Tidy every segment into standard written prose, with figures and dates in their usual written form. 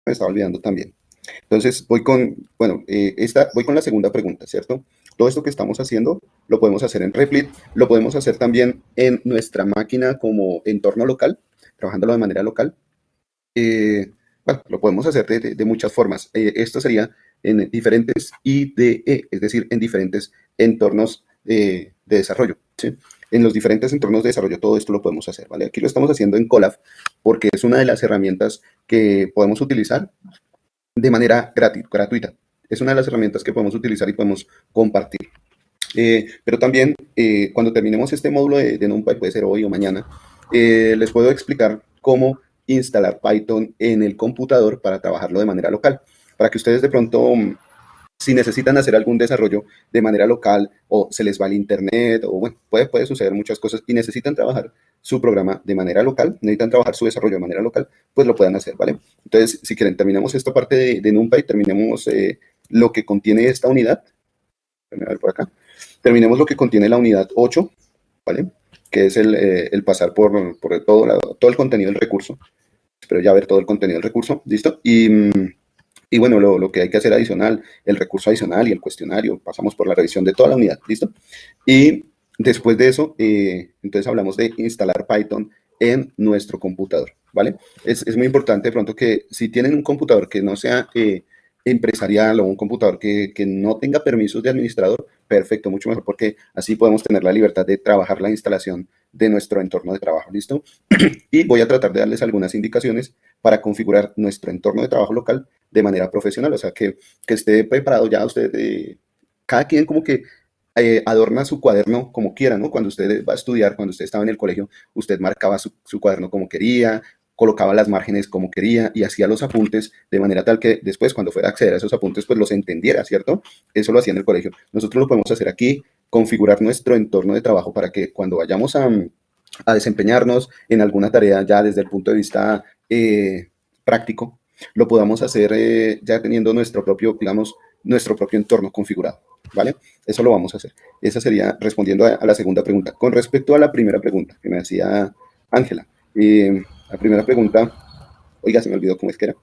me estaba olvidando también. Entonces, voy con la segunda pregunta, ¿cierto? Todo esto que estamos haciendo lo podemos hacer en Replit, lo podemos hacer también en nuestra máquina como entorno local, trabajándolo de manera local. Bueno, lo podemos hacer de muchas formas. Esto sería en diferentes IDE, es decir, en diferentes entornos de desarrollo, ¿sí? En los diferentes entornos de desarrollo todo esto lo podemos hacer, ¿vale? Aquí lo estamos haciendo en Colab porque es una de las herramientas que podemos utilizar de manera gratuita. Es una de las herramientas que podemos utilizar y podemos compartir. Pero también, cuando terminemos este módulo de NumPy, puede ser hoy o mañana, les puedo explicar cómo instalar Python en el computador para trabajarlo de manera local. Para que ustedes de pronto, si necesitan hacer algún desarrollo de manera local o se les va el internet o bueno, puede suceder muchas cosas y necesitan trabajar su programa de manera local, necesitan trabajar su desarrollo de manera local, pues lo puedan hacer, ¿vale? Entonces, si quieren, terminamos esta parte de NumPy, terminemos lo que contiene esta unidad. A ver por acá. Terminemos lo que contiene la unidad 8, ¿vale? Que es el pasar por todo el contenido del recurso. Espero ya ver todo el contenido del recurso, ¿listo? Y bueno, lo que hay que hacer adicional, el recurso adicional y el cuestionario, pasamos por la revisión de toda la unidad, ¿listo? Y después de eso, entonces hablamos de instalar Python en nuestro computador, ¿vale? Es muy importante de pronto que si tienen un computador que no sea empresarial o un computador que no tenga permisos de administrador, perfecto, mucho mejor, porque así podemos tener la libertad de trabajar la instalación de nuestro entorno de trabajo, ¿listo? Y voy a tratar de darles algunas indicaciones para configurar nuestro entorno de trabajo local de manera profesional, o sea, que esté preparado ya usted, cada quien como que adorna su cuaderno como quiera, ¿no? Cuando usted va a estudiar, cuando usted estaba en el colegio, usted marcaba su cuaderno como quería, colocaba las márgenes como quería y hacía los apuntes de manera tal que después, cuando fuera a acceder a esos apuntes, pues los entendiera, ¿cierto? Eso lo hacía en el colegio. Nosotros lo podemos hacer aquí, configurar nuestro entorno de trabajo para que cuando vayamos a desempeñarnos en alguna tarea ya desde el punto de vista práctico, lo podamos hacer ya teniendo nuestro propio, digamos, nuestro propio entorno configurado, ¿vale? Eso lo vamos a hacer. Esa sería respondiendo a la segunda pregunta. Con respecto a la primera pregunta que me hacía Ángela, la primera pregunta, oiga, se me olvidó cómo es que era.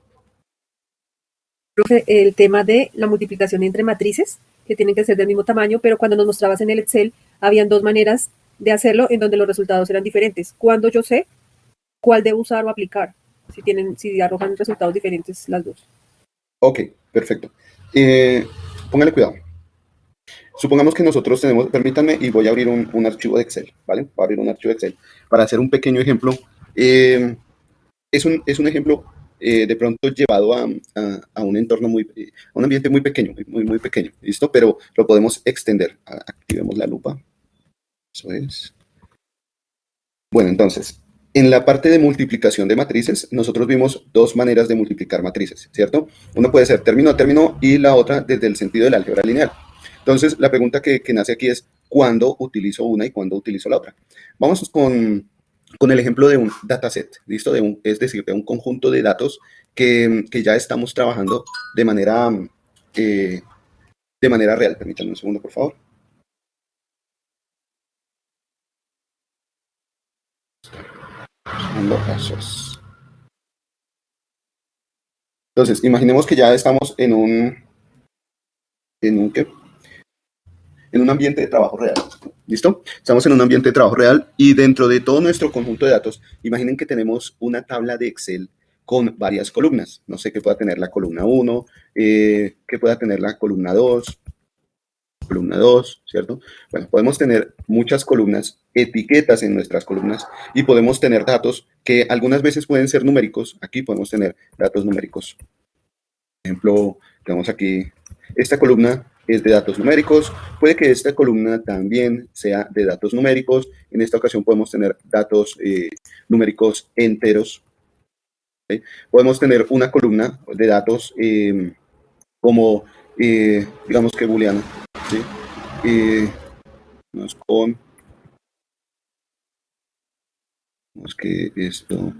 Profe, el tema de la multiplicación entre matrices, que tienen que ser del mismo tamaño, pero cuando nos mostrabas en el Excel, habían dos maneras de hacerlo en donde los resultados eran diferentes. ¿Cuándo yo sé cuál debo usar o aplicar? Si arrojan resultados diferentes las dos. Ok, perfecto. Póngale cuidado. Supongamos que nosotros tenemos, permítanme, y voy a abrir un archivo de Excel, ¿vale? Voy a abrir un archivo de Excel para hacer un pequeño ejemplo. Es un ejemplo de pronto llevado a un entorno a un ambiente muy pequeño, muy pequeño, ¿listo? Pero lo podemos extender. Activemos la lupa. Eso es. Bueno, entonces, en la parte de multiplicación de matrices, nosotros vimos dos maneras de multiplicar matrices, ¿cierto? Uno puede ser término a término y la otra desde el sentido del álgebra lineal. Entonces, la pregunta que nace aquí es, ¿cuándo utilizo una y cuándo utilizo la otra? Vamos con el ejemplo de un dataset, ¿listo? Es decir, de un conjunto de datos que ya estamos trabajando eh, de manera real. Permítanme un segundo, por favor. Entonces, imaginemos que ya estamos en un, ¿qué? En un ambiente de trabajo real. ¿Listo? Estamos en un ambiente de trabajo real y dentro de todo nuestro conjunto de datos, imaginen que tenemos una tabla de Excel con varias columnas. No sé qué pueda tener la columna 1, qué pueda tener la columna 2, ¿cierto? Bueno, podemos tener muchas columnas, etiquetas en nuestras columnas y podemos tener datos que algunas veces pueden ser numéricos. Aquí podemos tener datos numéricos. Por ejemplo, tenemos aquí esta columna es de datos numéricos, puede que esta columna también sea de datos numéricos, en esta ocasión podemos tener datos numéricos enteros, ¿okay? Podemos tener una columna de datos como, digamos que booleana, ¿sí? Vamos que esto...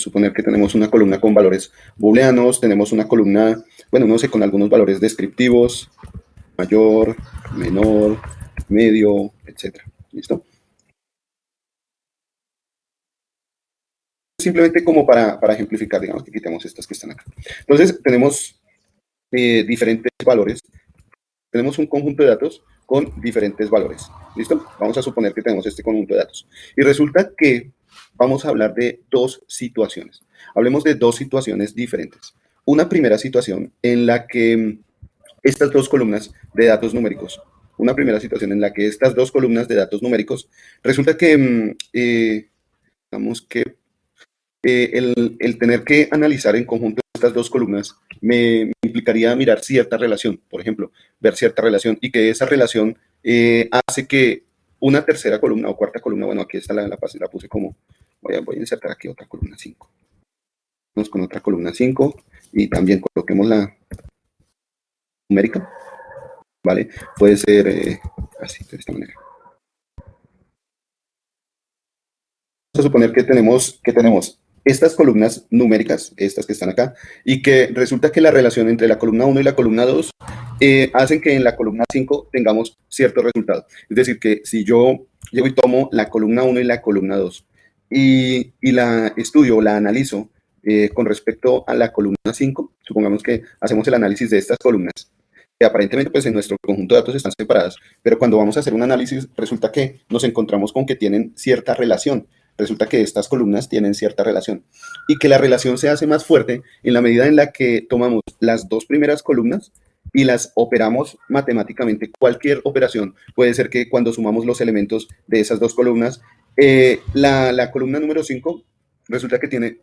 suponer que tenemos una columna con valores booleanos, tenemos una columna, bueno, no sé, con algunos valores descriptivos, mayor, menor, medio, etcétera. ¿Listo? Simplemente como para ejemplificar, digamos que quitemos estas que están acá. Entonces, tenemos diferentes valores. Tenemos un conjunto de datos con diferentes valores. ¿Listo? Vamos a suponer que tenemos este conjunto de datos. Y resulta que vamos a hablar de dos situaciones. Hablemos de dos situaciones diferentes. Una primera situación en la que estas dos columnas de datos numéricos, una primera situación en la que estas dos columnas de datos numéricos, resulta que, digamos que el tener que analizar en conjunto estas dos columnas me implicaría mirar cierta relación, por ejemplo, ver cierta relación y que esa relación hace que una tercera columna o cuarta columna, bueno, aquí está la puse como, voy a insertar aquí otra columna 5. Vamos con otra columna 5 y también coloquemos la numérica, ¿vale? Puede ser así, de esta manera. Vamos a suponer que tenemos estas columnas numéricas, estas que están acá, y que resulta que la relación entre la columna 1 y la columna 2 hacen que en la columna 5 tengamos cierto resultado. Es decir, que si yo llego y tomo la columna 1 y la columna 2 y la estudio, la analizo con respecto a la columna 5, supongamos que hacemos el análisis de estas columnas, que aparentemente pues en nuestro conjunto de datos están separadas, pero cuando vamos a hacer un análisis resulta que nos encontramos con que tienen cierta relación. Resulta que estas columnas tienen cierta relación y que la relación se hace más fuerte en la medida en la que tomamos las dos primeras columnas y las operamos matemáticamente. Cualquier operación puede ser que cuando sumamos los elementos de esas dos columnas, la columna número 5 resulta que tiene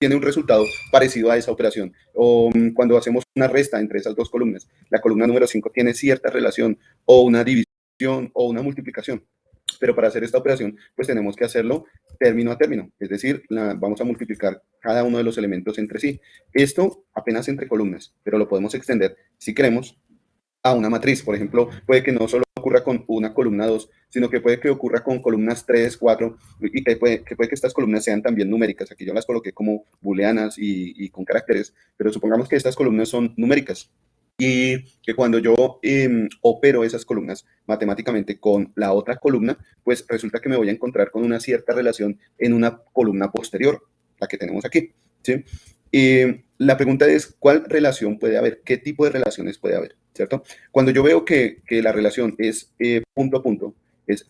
un resultado parecido a esa operación. O cuando hacemos una resta entre esas dos columnas, la columna número 5 tiene cierta relación o una división o una multiplicación. Pero para hacer esta operación, pues tenemos que hacerlo término a término, es decir, vamos a multiplicar cada uno de los elementos entre sí. Esto apenas entre columnas, pero lo podemos extender, si queremos, a una matriz. Por ejemplo, puede que no solo ocurra con una columna 2, sino que puede que ocurra con columnas 3, 4, y que puede que estas columnas sean también numéricas. Aquí yo las coloqué como booleanas y con caracteres, pero supongamos que estas columnas son numéricas. Y que cuando yo opero esas columnas matemáticamente con la otra columna, pues resulta que me voy a encontrar con una cierta relación en una columna posterior, la que tenemos aquí, ¿sí? La pregunta es, ¿cuál relación puede haber? ¿Qué tipo de relaciones puede haber? ¿Cierto? Cuando yo veo que la relación es punto a punto, es,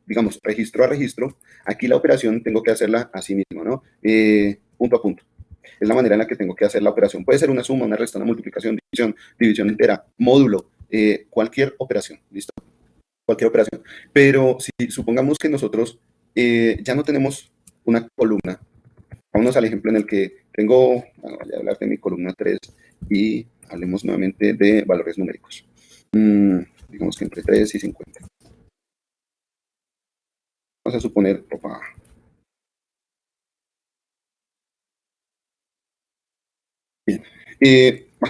digamos, registro a registro, aquí la operación tengo que hacerla así mismo, ¿no? Punto a punto. Es la manera en la que tengo que hacer la operación. Puede ser una suma, una resta, una multiplicación, división entera, módulo, cualquier operación, ¿listo? Cualquier operación. Pero si supongamos que nosotros ya no tenemos una columna, vámonos al ejemplo en el que tengo, bueno, voy a hablar de mi columna 3 y hablemos nuevamente de valores numéricos. Digamos que entre 3 y 50. Vamos a suponer, bien,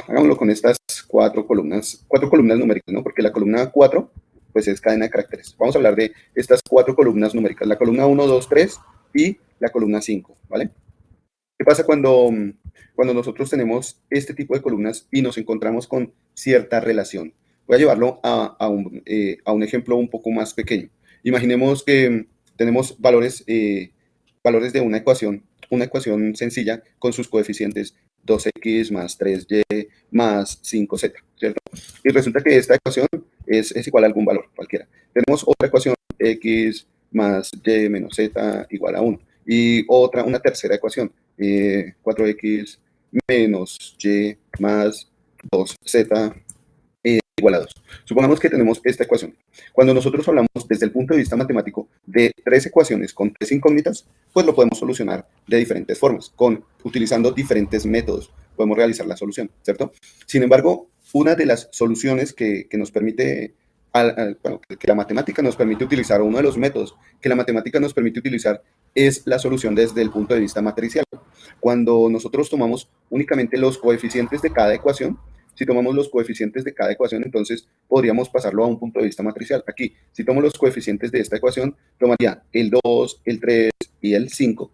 hagámoslo con estas cuatro columnas numéricas, ¿no? Porque la columna 4, pues es cadena de caracteres. Vamos a hablar de estas cuatro columnas numéricas, la columna 1, 2, 3 y la columna 5, ¿vale? ¿Qué pasa cuando nosotros tenemos este tipo de columnas y nos encontramos con cierta relación? Voy a llevarlo a un ejemplo un poco más pequeño. Imaginemos que tenemos valores de una ecuación sencilla con sus coeficientes 2x más 3y más 5z, ¿cierto? Y resulta que esta ecuación es igual a algún valor, cualquiera. Tenemos otra ecuación, x más y menos z igual a 1. Y una tercera ecuación, 4x menos y más 2z igual a 2. Supongamos que tenemos esta ecuación. Cuando nosotros hablamos desde el punto de vista matemático de tres ecuaciones con tres incógnitas, pues lo podemos solucionar de diferentes formas, utilizando diferentes métodos. Podemos realizar la solución, ¿cierto? Sin embargo, una de las soluciones que nos permite, que la matemática nos permite utilizar, o uno de los métodos que la matemática nos permite utilizar, es la solución desde el punto de vista matricial. Cuando nosotros tomamos únicamente los coeficientes de cada ecuación, si tomamos los coeficientes de cada ecuación, entonces podríamos pasarlo a un punto de vista matricial. Aquí, si tomo los coeficientes de esta ecuación, tomaría el 2, el 3 y el 5,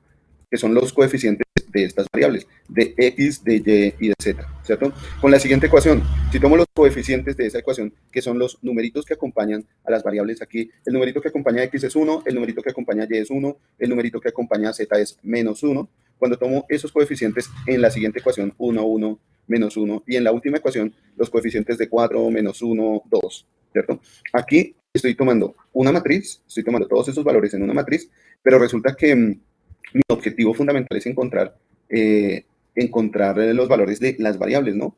que son los coeficientes de estas variables, de x, de y y de z, ¿cierto? Con la siguiente ecuación, si tomo los coeficientes de esa ecuación, que son los numeritos que acompañan a las variables aquí, el numerito que acompaña a x es 1, el numerito que acompaña a y es 1, el numerito que acompaña a z es menos 1. Cuando tomo esos coeficientes en la siguiente ecuación, 1, 1, menos 1, y en la última ecuación, los coeficientes de 4, menos 1, 2, ¿cierto? Aquí estoy tomando una matriz, estoy tomando todos esos valores en una matriz, pero resulta que mi objetivo fundamental es encontrar los valores de las variables, ¿no?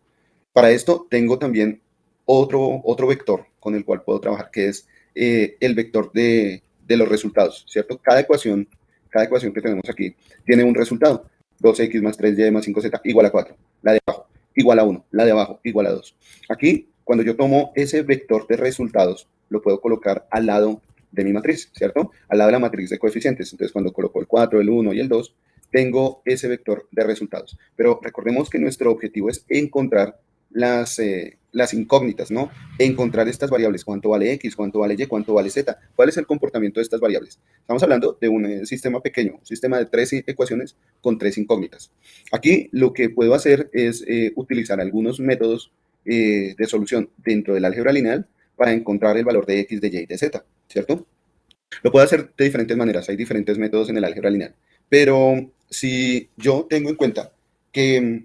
Para esto tengo también otro vector con el cual puedo trabajar, que es el vector de los resultados, ¿cierto? Cada ecuación que tenemos aquí tiene un resultado. 2x más 3y más 5z igual a 4. La de abajo igual a 1. La de abajo igual a 2. Aquí, cuando yo tomo ese vector de resultados, lo puedo colocar al lado de mi matriz, ¿cierto? Al lado de la matriz de coeficientes. Entonces, cuando coloco el 4, el 1 y el 2, tengo ese vector de resultados. Pero recordemos que nuestro objetivo es encontrar las incógnitas, ¿no? Encontrar estas variables, cuánto vale x, cuánto vale y, cuánto vale z, cuál es el comportamiento de estas variables. Estamos hablando de un sistema pequeño, un sistema de 3 ecuaciones con 3 incógnitas. Aquí lo que puedo hacer es utilizar algunos métodos de solución dentro del álgebra lineal para encontrar el valor de x, de y y de z, ¿cierto? Lo puedo hacer de diferentes maneras, hay diferentes métodos en el álgebra lineal, pero si yo tengo en cuenta que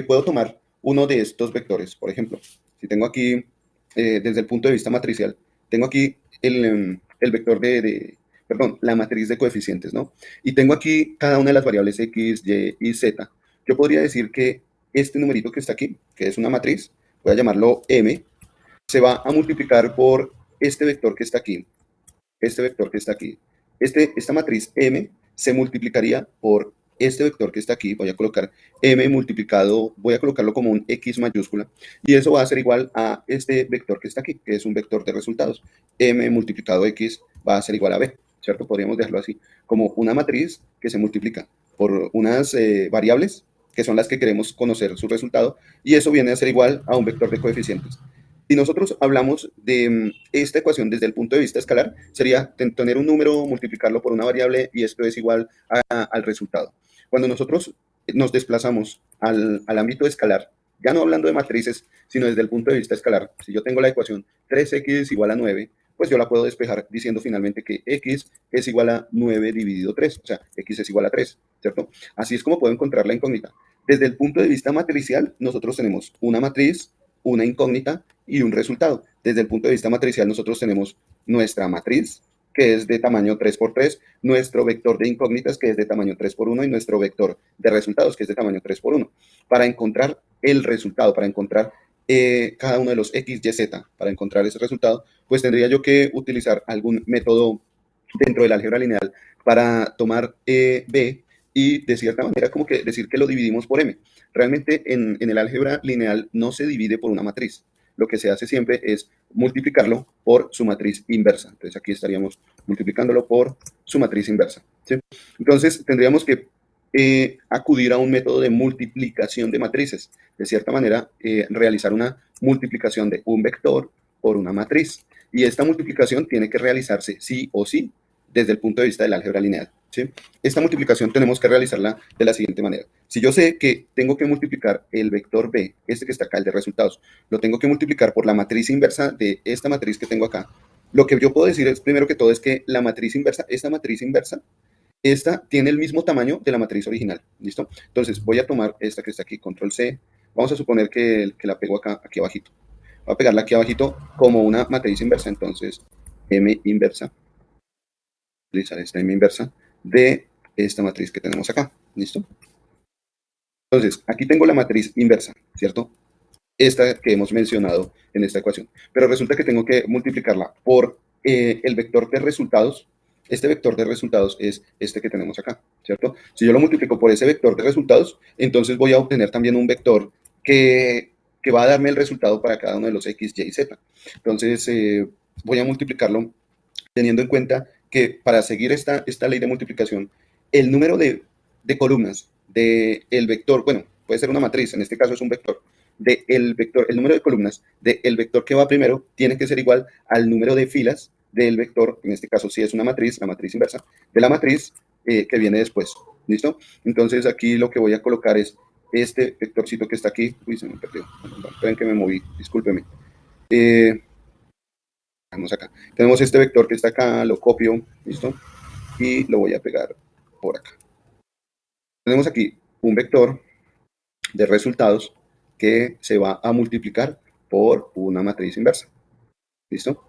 puedo tomar uno de estos vectores, por ejemplo, si tengo aquí, desde el punto de vista matricial, tengo aquí el vector perdón, la matriz de coeficientes, ¿no? Y tengo aquí cada una de las variables x, y y z. Yo podría decir que este numerito que está aquí, que es una matriz, voy a llamarlo m, se va a multiplicar por este vector que está aquí, este vector que está aquí. Esta matriz m se multiplicaría por este vector que está aquí. Voy a colocar m multiplicado, voy a colocarlo como un x mayúscula, y eso va a ser igual a este vector que está aquí, que es un vector de resultados. M multiplicado x va a ser igual a b, ¿cierto? Podríamos dejarlo así, como una matriz que se multiplica por unas variables que son las que queremos conocer su resultado, y eso viene a ser igual a un vector de coeficientes. Si nosotros hablamos de esta ecuación desde el punto de vista escalar, sería tener un número, multiplicarlo por una variable, y esto es igual al resultado. Cuando nosotros nos desplazamos al ámbito escalar, ya no hablando de matrices, sino desde el punto de vista escalar, si yo tengo la ecuación 3x igual a 9, pues yo la puedo despejar diciendo finalmente que x es igual a 9 dividido 3, o sea, x es igual a 3, ¿cierto? Así es como puedo encontrar la incógnita. Desde el punto de vista matricial, nosotros tenemos una matriz, una incógnita y un resultado. Desde el punto de vista matricial, nosotros tenemos nuestra matriz, que es de tamaño 3 por 3, nuestro vector de incógnitas, que es de tamaño 3 por 1, y nuestro vector de resultados, que es de tamaño 3 por 1. Para encontrar el resultado, para encontrar cada uno de los x, y, z, para encontrar ese resultado, pues tendría yo que utilizar algún método dentro del álgebra lineal para tomar b y de cierta manera como que decir que lo dividimos por m. Realmente en el álgebra lineal no se divide por una matriz. Lo que se hace siempre es multiplicarlo por su matriz inversa. Entonces aquí estaríamos multiplicándolo por su matriz inversa, ¿sí? Entonces tendríamos que acudir a un método de multiplicación de matrices. De cierta manera, realizar una multiplicación de un vector por una matriz. Y esta multiplicación tiene que realizarse sí o sí desde el punto de vista del álgebra lineal, ¿sí? Esta multiplicación tenemos que realizarla de la siguiente manera. Si yo sé que tengo que multiplicar el vector b, este que está acá, el de resultados, lo tengo que multiplicar por la matriz inversa de esta matriz que tengo acá, lo que yo puedo decir es, primero que todo, es que la matriz inversa, esta tiene el mismo tamaño de la matriz original, ¿listo? Entonces voy a tomar esta que está aquí, control C, vamos a suponer que la pego acá, aquí abajito. Voy a pegarla aquí abajito como una matriz inversa, entonces M inversa, utilizar esta M inversa de esta matriz que tenemos acá, ¿listo? Entonces, aquí tengo la matriz inversa, ¿cierto? Esta que hemos mencionado en esta ecuación. Pero resulta que tengo que multiplicarla por el vector de resultados. Este vector de resultados es este que tenemos acá, ¿cierto? Si yo lo multiplico por ese vector de resultados, entonces voy a obtener también un vector que va a darme el resultado para cada uno de los x, y y z. Entonces, voy a multiplicarlo teniendo en cuenta que para seguir esta ley de multiplicación, el número de columnas del vector, bueno, puede ser una matriz, en este caso es un vector, del vector, el número de columnas del vector que va primero tiene que ser igual al número de filas del vector, en este caso si es una matriz, la matriz inversa, de la matriz que viene después. ¿Listo? Entonces aquí lo que voy a colocar es este vectorcito que está aquí. Uy, se me perdió. Esperen que me moví, discúlpeme. Vamos acá. Tenemos este vector que está acá, lo copio, ¿listo? Y lo voy a pegar por acá. Tenemos aquí un vector de resultados que se va a multiplicar por una matriz inversa. ¿Listo?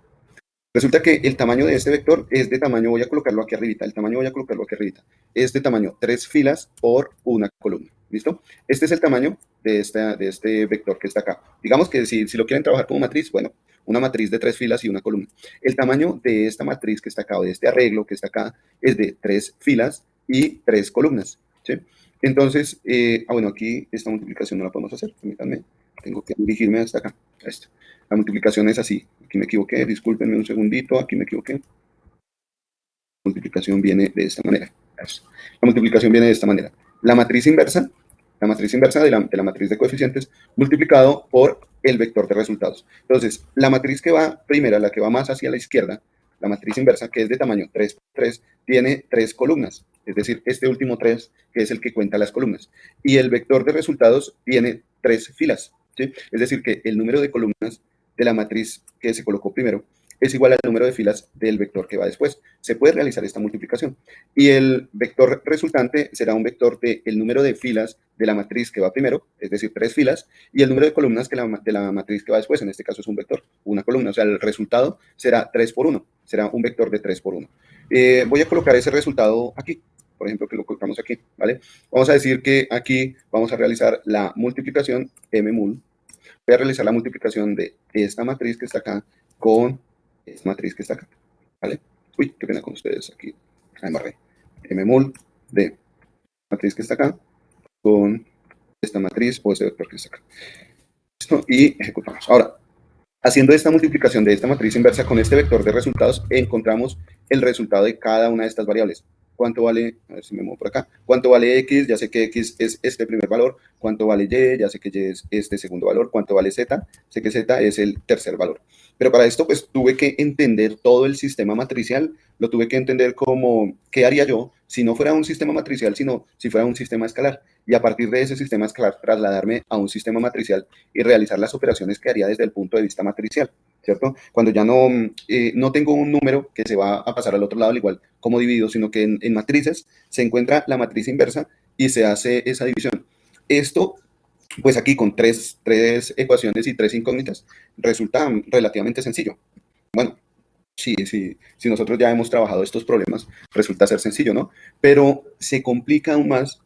Resulta que el tamaño de este vector es de tamaño, voy a colocarlo aquí arribita, el tamaño voy a colocarlo aquí arribita, es de tamaño 3 filas por una columna. ¿Listo? Este es el tamaño de este vector que está acá. Digamos que si lo quieren trabajar como matriz, bueno, una matriz de 3 filas y una columna. El tamaño de esta matriz que está acá, o de este arreglo que está acá, es de 3 filas y 3 columnas. ¿Sí? Entonces, bueno, aquí esta multiplicación no la podemos hacer, permítanme, tengo que dirigirme hasta acá, a esto. La multiplicación es así, aquí me equivoqué, discúlpenme un segundito, aquí me equivoqué. La multiplicación viene de esta manera. La multiplicación viene de esta manera. La matriz inversa de la matriz de coeficientes multiplicado por el vector de resultados. Entonces, la matriz que va primera, la que va más hacia la izquierda, la matriz inversa, que es de tamaño 3 por 3, tiene 3 columnas, es decir, este último 3, que es el que cuenta las columnas. Y el vector de resultados tiene 3 filas, ¿sí? Es decir, que el número de columnas de la matriz que se colocó primero es igual al número de filas del vector que va después. Se puede realizar esta multiplicación. Y el vector resultante será un vector del número de filas de la matriz que va primero, es decir, 3 filas, y el número de columnas de la matriz que va después, en este caso es un vector, una columna. O sea, el resultado será 3 por 1, será un vector de 3 por 1. Voy a colocar ese resultado aquí, por ejemplo, que lo colocamos aquí, ¿vale? Vamos a decir que aquí vamos a realizar la multiplicación mmul. Voy a realizar la multiplicación de esta matriz que está acá con esta matriz que está acá, ¿vale? Uy, qué pena con ustedes aquí. Embarré. Mmul de matriz que está acá con esta matriz o este vector que está acá. ¿Listo? Y ejecutamos. Ahora, haciendo esta multiplicación de esta matriz inversa con este vector de resultados, encontramos el resultado de cada una de estas variables. ¿Cuánto vale? A ver si me muevo por acá. ¿Cuánto vale X? Ya sé que X es este primer valor. ¿Cuánto vale Y? Ya sé que Y es este segundo valor. ¿Cuánto vale Z? Sé que Z es el tercer valor. Pero para esto, pues, tuve que entender todo el sistema matricial. Lo tuve que entender como, ¿qué haría yo si no fuera un sistema matricial, sino si fuera un sistema escalar? Y a partir de ese sistema escalar, trasladarme a un sistema matricial y realizar las operaciones que haría desde el punto de vista matricial, ¿cierto? Cuando ya no tengo un número que se va a pasar al otro lado, al igual como divido, sino que en matrices se encuentra la matriz inversa y se hace esa división. Esto, pues aquí con tres ecuaciones y 3 incógnitas, resulta relativamente sencillo. Bueno, sí, si nosotros ya hemos trabajado estos problemas, resulta ser sencillo, ¿no? Pero se complica aún más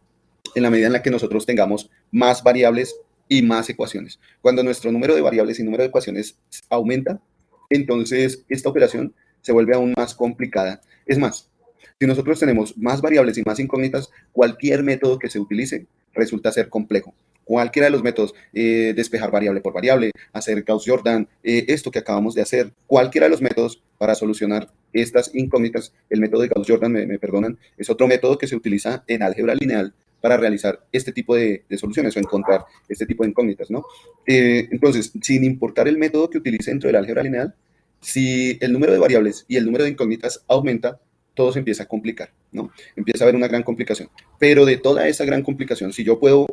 en la medida en la que nosotros tengamos más variables y más ecuaciones. Cuando nuestro número de variables y número de ecuaciones aumenta, entonces esta operación se vuelve aún más complicada. Es más, si nosotros tenemos más variables y más incógnitas, cualquier método que se utilice resulta ser complejo. Cualquiera de los métodos, despejar variable por variable, hacer Gauss-Jordan, esto que acabamos de hacer, cualquiera de los métodos para solucionar estas incógnitas, el método de Gauss-Jordan, me perdonan, es otro método que se utiliza en álgebra lineal para realizar este tipo de soluciones o encontrar este tipo de incógnitas, ¿no? Entonces, sin importar el método que utilice dentro del álgebra lineal, si el número de variables y el número de incógnitas aumenta, todo se empieza a complicar, ¿no? Empieza a haber una gran complicación. Pero de toda esa gran complicación, si yo puedo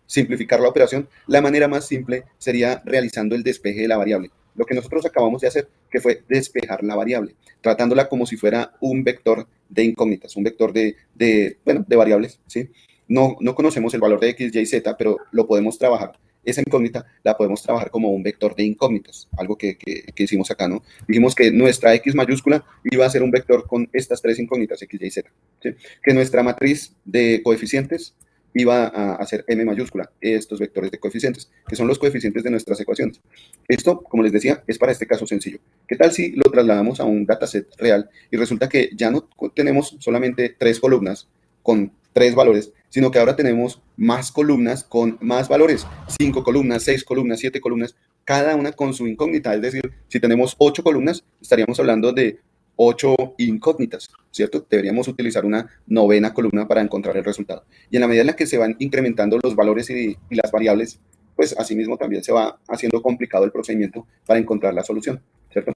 simplificar la operación, la manera más simple sería realizando el despeje de la variable. Lo que nosotros acabamos de hacer, que fue despejar la variable, tratándola como si fuera un vector de incógnitas, un vector de variables, ¿sí? No conocemos el valor de X, Y, Z, pero lo podemos trabajar. Esa incógnita la podemos trabajar como un vector de incógnitas, algo que hicimos acá, ¿no? Dijimos que nuestra X mayúscula iba a ser un vector con estas 3 incógnitas, X, Y, Z, ¿sí? Que nuestra matriz de coeficientes iba a ser M mayúscula, estos vectores de coeficientes, que son los coeficientes de nuestras ecuaciones. Esto, como les decía, es para este caso sencillo. ¿Qué tal si lo trasladamos a un dataset real y resulta que ya no tenemos solamente 3 columnas con 3 valores, sino que ahora tenemos más columnas con más valores, 5 columnas, 6 columnas, 7 columnas, cada una con su incógnita? Es decir, si tenemos 8 columnas, estaríamos hablando de 8 incógnitas, ¿cierto? Deberíamos utilizar una novena columna para encontrar el resultado. Y en la medida en la que se van incrementando los valores y las variables, pues asimismo también se va haciendo complicado el procedimiento para encontrar la solución, ¿cierto?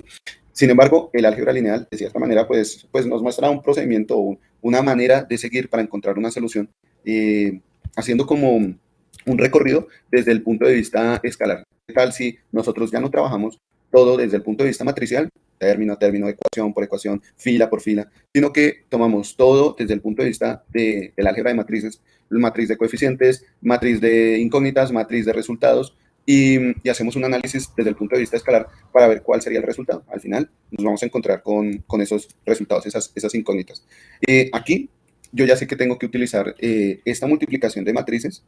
Sin embargo, el álgebra lineal, de cierta manera, pues nos muestra un procedimiento o una manera de seguir para encontrar una solución, haciendo como un recorrido desde el punto de vista escalar. ¿Qué tal si nosotros ya no trabajamos todo desde el punto de vista matricial, término a término, ecuación por ecuación, fila por fila, sino que tomamos todo desde el punto de vista del álgebra de matrices, matriz de coeficientes, matriz de incógnitas, matriz de resultados, y hacemos un análisis desde el punto de vista escalar para ver cuál sería el resultado? Al final nos vamos a encontrar con esos resultados, esas incógnitas. Aquí yo ya sé que tengo que utilizar esta multiplicación de matrices.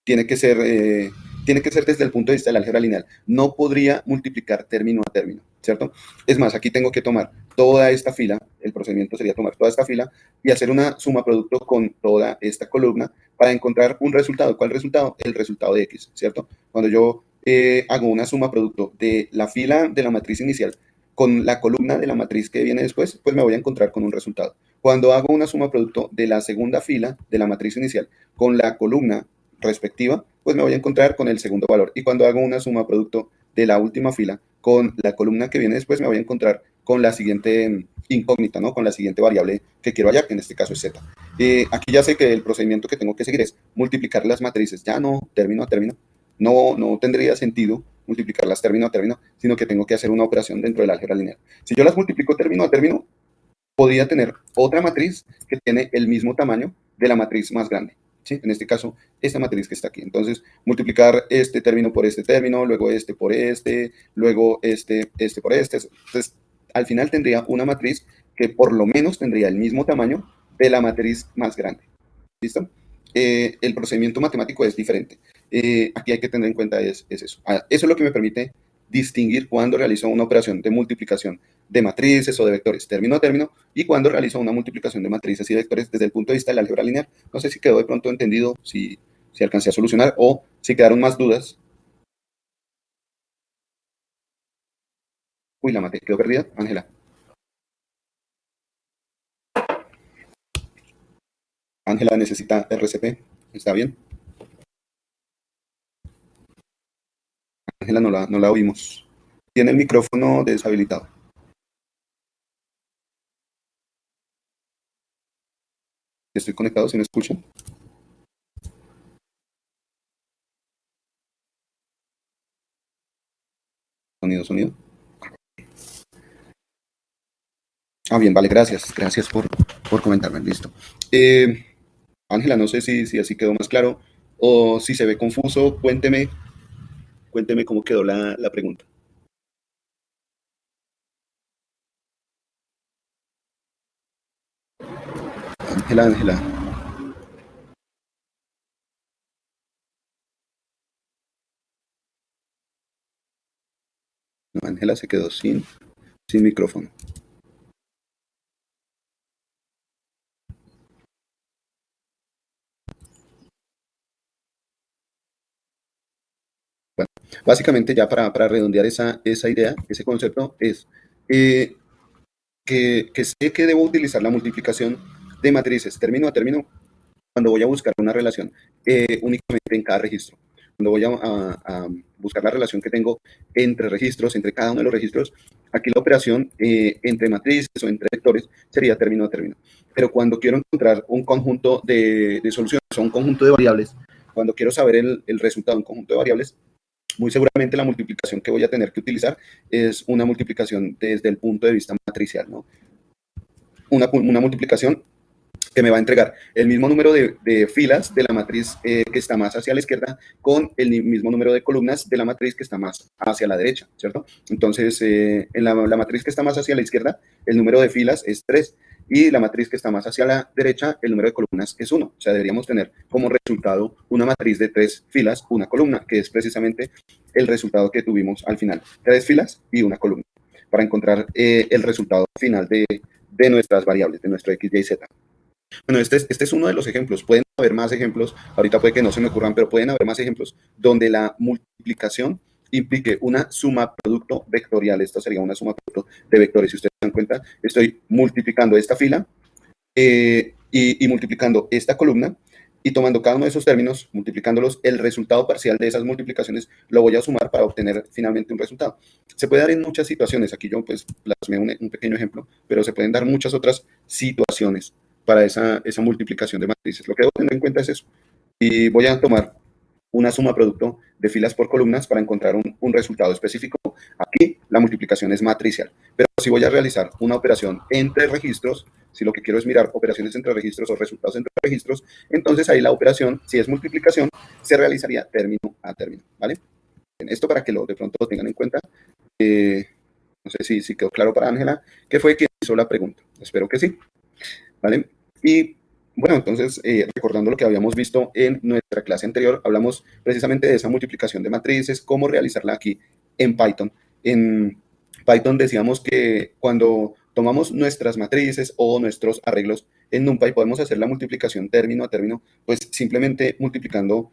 Tiene que ser desde el punto de vista del álgebra lineal. No podría multiplicar término a término, ¿cierto? Es más, aquí tengo que tomar toda esta fila, el procedimiento sería tomar toda esta fila y hacer una suma producto con toda esta columna para encontrar un resultado. ¿Cuál resultado? El resultado de X, ¿cierto? Cuando yo hago una suma producto de la fila de la matriz inicial con la columna de la matriz que viene después, pues me voy a encontrar con un resultado. Cuando hago una suma producto de la segunda fila de la matriz inicial con la columna respectiva, pues me voy a encontrar con el segundo valor. Y cuando hago una suma producto de la última fila con la columna que viene después, me voy a encontrar con la siguiente incógnita, ¿no? Con la siguiente variable que quiero hallar, que en este caso es z. Aquí ya sé que el procedimiento que tengo que seguir es multiplicar las matrices, ya no término a término. No tendría sentido multiplicarlas término a término, sino que tengo que hacer una operación dentro del álgebra lineal. Si yo las multiplico término a término, podría tener otra matriz que tiene el mismo tamaño de la matriz más grande. ¿Sí? En este caso, esta matriz que está aquí. Entonces, multiplicar este término por este término, luego este por este, luego este por este. Entonces, al final tendría una matriz que por lo menos tendría el mismo tamaño de la matriz más grande. ¿Listo? El procedimiento matemático es diferente. Aquí hay que tener en cuenta es eso. Eso es lo que me permite distinguir cuando realizo una operación de multiplicación de matrices o de vectores término a término y cuando realizo una multiplicación de matrices y vectores desde el punto de vista del álgebra lineal. No sé si quedó de pronto entendido, si alcancé a solucionar o si quedaron más dudas. Uy, la maté, quedó perdida, Ángela. Ángela necesita RCP, ¿está bien? Ángela no la oímos. Tiene el micrófono deshabilitado. Estoy conectado, ¿sí me escuchan? Sonido. Bien, vale, gracias. Gracias por comentarme, listo. Ángela, no sé si así quedó más claro o si se ve confuso, cuénteme cómo quedó la pregunta. Ángela. No, Ángela se quedó sin micrófono. Bueno, básicamente ya para redondear esa idea, ese concepto es que sé que debo utilizar la multiplicación de matrices término a término cuando voy a buscar una relación únicamente en cada registro. Cuando voy a buscar la relación que tengo entre registros, entre cada uno de los registros, aquí la operación entre matrices o entre vectores sería término a término. Pero cuando quiero encontrar un conjunto de soluciones o un conjunto de variables, cuando quiero saber el resultado de un conjunto de variables, muy seguramente la multiplicación que voy a tener que utilizar es una multiplicación desde el punto de vista matricial, ¿no? Una multiplicación que me va a entregar el mismo número de filas de la matriz que está más hacia la izquierda con el mismo número de columnas de la matriz que está más hacia la derecha, ¿cierto? Entonces, en la matriz que está más hacia la izquierda, el número de filas es 3 y la matriz que está más hacia la derecha, el número de columnas es 1. O sea, deberíamos tener como resultado una matriz de 3 filas, una columna, que es precisamente el resultado que tuvimos al final. 3 filas y una columna, para encontrar el resultado final de nuestras variables, de nuestro x, y, z. Bueno, este es uno de los ejemplos. Pueden haber más ejemplos. Ahorita puede que no se me ocurran, pero pueden haber más ejemplos donde la multiplicación implique una suma producto vectorial. Esto sería una suma producto de vectores. Si ustedes se dan cuenta, estoy multiplicando esta fila y multiplicando esta columna y tomando cada uno de esos términos, multiplicándolos, el resultado parcial de esas multiplicaciones lo voy a sumar para obtener finalmente un resultado. Se puede dar en muchas situaciones, aquí yo pues plasmé un pequeño ejemplo, pero se pueden dar muchas otras situaciones para esa multiplicación de matrices. Lo que debo tener en cuenta es eso. Y voy a tomar una suma producto de filas por columnas para encontrar un resultado específico. Aquí la multiplicación es matricial, pero si voy a realizar una operación entre registros, si lo que quiero es mirar operaciones entre registros o resultados entre registros, entonces ahí la operación, si es multiplicación, se realizaría término a término, ¿vale? Esto para que de pronto lo tengan en cuenta. No sé si quedó claro para Ángela, que fue quien hizo la pregunta. Espero que sí, ¿vale? Y bueno, entonces, recordando lo que habíamos visto en nuestra clase anterior, hablamos precisamente de esa multiplicación de matrices, cómo realizarla aquí en Python. En Python decíamos que cuando tomamos nuestras matrices o nuestros arreglos en NumPy, podemos hacer la multiplicación término a término, pues simplemente multiplicando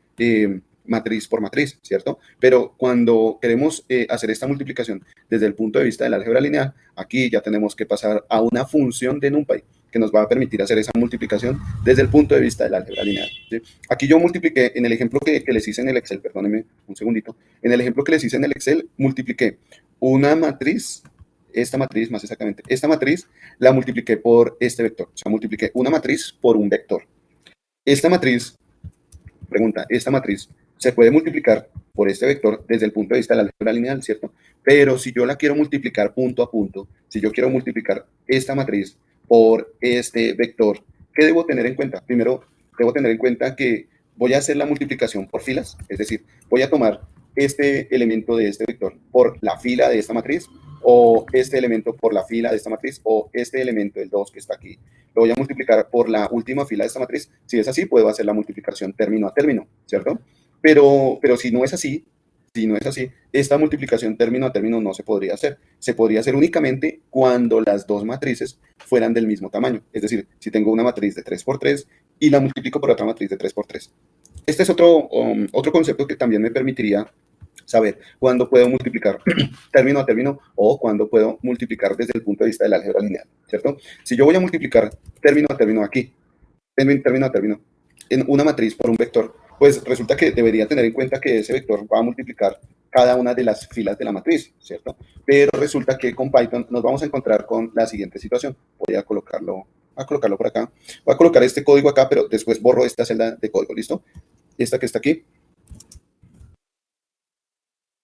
matriz por matriz, ¿cierto? Pero cuando queremos hacer esta multiplicación desde el punto de vista del álgebra lineal, aquí ya tenemos que pasar a una función de NumPy que nos va a permitir hacer esa multiplicación desde el punto de vista del álgebra lineal, ¿sí? Aquí yo multipliqué, en el ejemplo que les hice en el Excel, perdónenme un segundito, en el ejemplo que les hice en el Excel, multipliqué una matriz, esta matriz más exactamente, esta matriz la multipliqué por este vector, o sea, multipliqué una matriz por un vector. Esta matriz, esta matriz se puede multiplicar por este vector desde el punto de vista de la álgebra lineal, ¿cierto? Pero si yo la quiero multiplicar punto a punto, si yo quiero multiplicar esta matriz por este vector, ¿qué debo tener en cuenta? Primero, debo tener en cuenta que voy a hacer la multiplicación por filas, es decir, voy a tomar este elemento de este vector por la fila de esta matriz, o este elemento por la fila de esta matriz, o este elemento, el 2 que está aquí, lo voy a multiplicar por la última fila de esta matriz. Si es así, puedo hacer la multiplicación término a término, ¿cierto? Pero si no es así, esta multiplicación término a término no se podría hacer. Se podría hacer únicamente cuando las dos matrices fueran del mismo tamaño. Es decir, si tengo una matriz de 3 por 3 y la multiplico por otra matriz de 3 por 3. Este es otro concepto que también me permitiría saber cuándo puedo multiplicar término a término o cuándo puedo multiplicar desde el punto de vista del álgebra lineal, ¿cierto? Si yo voy a multiplicar término a término aquí, término a término, en una matriz por un vector, pues resulta que debería tener en cuenta que ese vector va a multiplicar cada una de las filas de la matriz, ¿cierto? Pero resulta que con Python nos vamos a encontrar con la siguiente situación. Voy a colocarlo por acá. Voy a colocar este código acá, pero después borro esta celda de código, ¿listo? Esta que está aquí,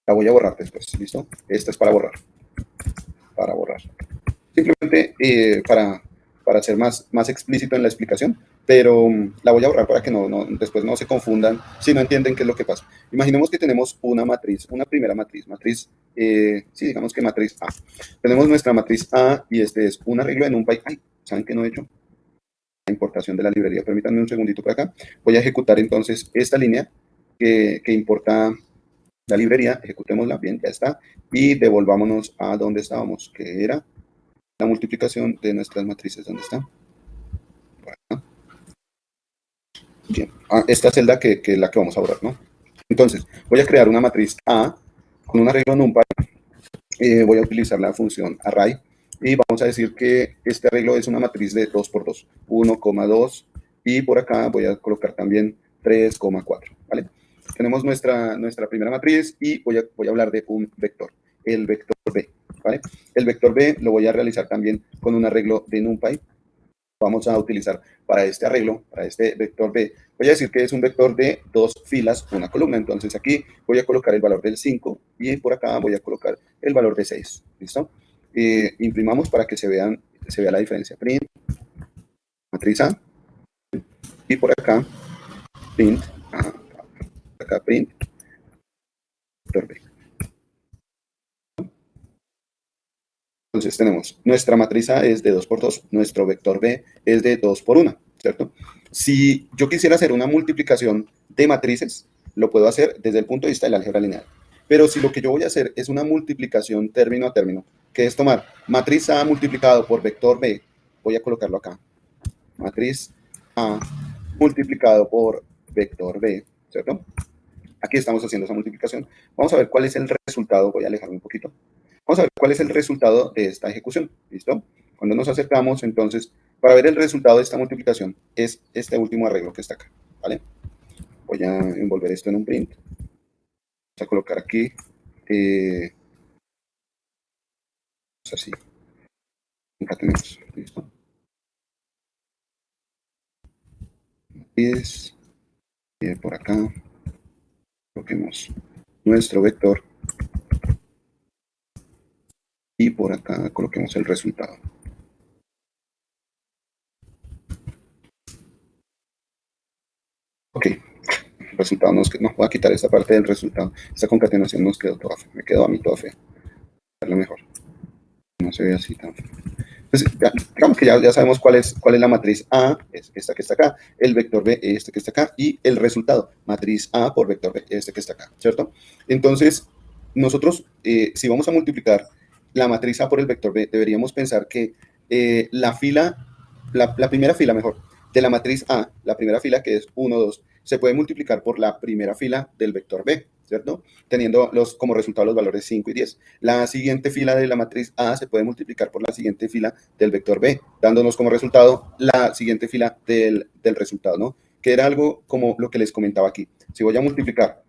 la voy a borrar después, ¿listo? Esta es para borrar. Simplemente para ser más explícito en la explicación, pero la voy a borrar para que después no se confundan si no entienden qué es lo que pasa. Imaginemos que tenemos una matriz, una primera matriz, sí, digamos que matriz A. Tenemos nuestra matriz A y este es un arreglo de NumPy. Ay, ¿saben qué no he hecho? La importación de la librería. Permítanme un segundito por acá. Voy a ejecutar entonces esta línea que importa la librería, ejecutémosla, bien, ya está, y devolvámonos a donde estábamos, que era la multiplicación de nuestras matrices. ¿Dónde está? Bien, esta celda que es la que vamos a borrar, ¿no? Entonces, voy a crear una matriz A con un arreglo NumPy, voy a utilizar la función array, y vamos a decir que este arreglo es una matriz de 2 por 2, 1,2, y por acá voy a colocar también 3,4, ¿vale? Tenemos nuestra primera matriz y voy a hablar de un vector, el vector B, ¿vale? El vector B lo voy a realizar también con un arreglo de NumPy. Vamos a utilizar para este arreglo, para este vector B, voy a decir que es un vector de 2 filas, una columna. Entonces aquí voy a colocar el valor del 5 y por acá voy a colocar el valor de 6, ¿listo? Imprimamos para que se vea la diferencia. Print, matriz A, y por acá, print, print, vector B. Entonces tenemos, nuestra matriz A es de 2 por 2, nuestro vector B es de 2 por 1, ¿cierto? Si yo quisiera hacer una multiplicación de matrices, lo puedo hacer desde el punto de vista del álgebra lineal. Pero si lo que yo voy a hacer es una multiplicación término a término, que es tomar matriz A multiplicado por vector B, voy a colocarlo acá, matriz A multiplicado por vector B, ¿cierto? Aquí estamos haciendo esa multiplicación. Vamos a ver cuál es el resultado, voy a alejarme un poquito. Vamos a ver cuál es el resultado de esta ejecución, ¿listo? Cuando nos acercamos, entonces, para ver el resultado de esta multiplicación, es este último arreglo que está acá, ¿vale? Voy a envolver esto en un print. Vamos a colocar aquí, así, concatenemos, listo. Es por acá, coloquemos nuestro vector y por acá coloquemos el resultado. Ok, el resultado nos voy a quitar esta parte del resultado. Esta concatenación nos quedó toda fea, me quedó a mí toda fea. Darle mejor. No se ve así tan feo. Entonces, digamos que ya sabemos cuál es la matriz A, es esta que está acá, el vector B, este que está acá, y el resultado, matriz A por vector B, este que está acá, ¿cierto? Entonces, nosotros, si vamos a multiplicar la matriz A por el vector B, deberíamos pensar que la primera fila, mejor, de la matriz A, la primera fila que es 1, 2, se puede multiplicar por la primera fila del vector B, ¿cierto? Teniendo como resultado los valores 5 y 10. La siguiente fila de la matriz A se puede multiplicar por la siguiente fila del vector B, dándonos como resultado la siguiente fila del resultado, ¿no? Que era algo como lo que les comentaba aquí. Si voy a multiplicar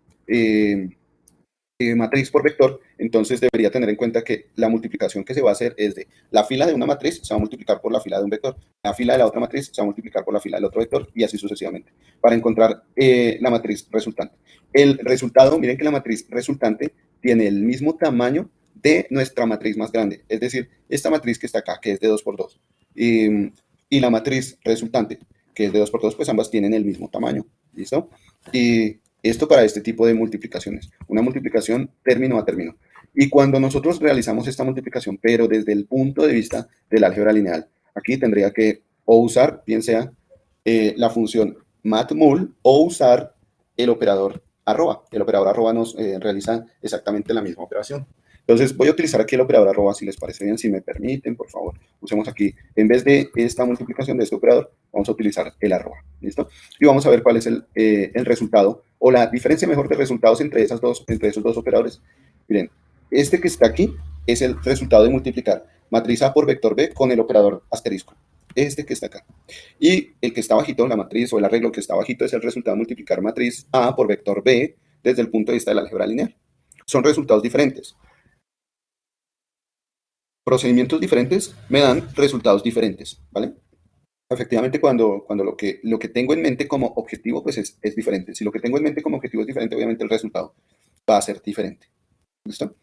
matriz por vector, entonces debería tener en cuenta que la multiplicación que se va a hacer es de la fila de una matriz se va a multiplicar por la fila de un vector, la fila de la otra matriz se va a multiplicar por la fila del otro vector y así sucesivamente, para encontrar la matriz resultante. El resultado, miren que la matriz resultante tiene el mismo tamaño de nuestra matriz más grande, es decir, esta matriz que está acá, que es de 2 por 2, y la matriz resultante, que es de 2 por 2, pues ambas tienen el mismo tamaño, ¿listo? Y esto para este tipo de multiplicaciones, una multiplicación término a término. Y cuando nosotros realizamos esta multiplicación, pero desde el punto de vista del álgebra lineal, aquí tendría que o usar, bien sea la función matmul o usar el operador arroba. El operador arroba nos realiza exactamente la misma operación. Entonces voy a utilizar aquí el operador arroba, si les parece bien, si me permiten, por favor. Usemos aquí, en vez de esta multiplicación de este operador, vamos a utilizar el arroba, ¿listo? Y vamos a ver cuál es el resultado, o la diferencia mejor de resultados entre esos dos operadores. Miren, este que está aquí es el resultado de multiplicar matriz A por vector B con el operador asterisco. Este que está acá. Y el que está bajito, la matriz o el arreglo que está bajito, es el resultado de multiplicar matriz A por vector B desde el punto de vista del álgebra lineal. Son resultados diferentes. Procedimientos diferentes me dan resultados diferentes, ¿vale? Efectivamente, cuando lo que tengo en mente como objetivo, pues es diferente. Si lo que tengo en mente como objetivo es diferente, obviamente el resultado va a ser diferente. ¿Listo?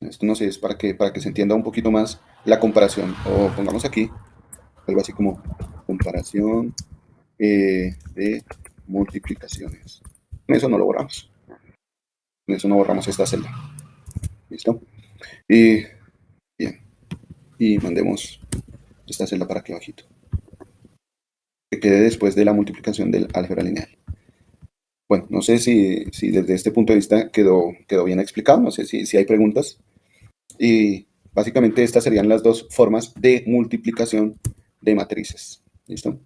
Esto no sé, es para que se entienda un poquito más la comparación. O pongamos aquí algo así como comparación de multiplicaciones. Con eso no lo borramos. Con eso no borramos esta celda. ¿Listo? Y bien. Y mandemos esta celda para aquí abajito. Que quede después de la multiplicación del álgebra lineal. Bueno, no sé si desde este punto de vista quedó bien explicado, no sé si hay preguntas. Y básicamente estas serían las dos formas de multiplicación de matrices. ¿Listo?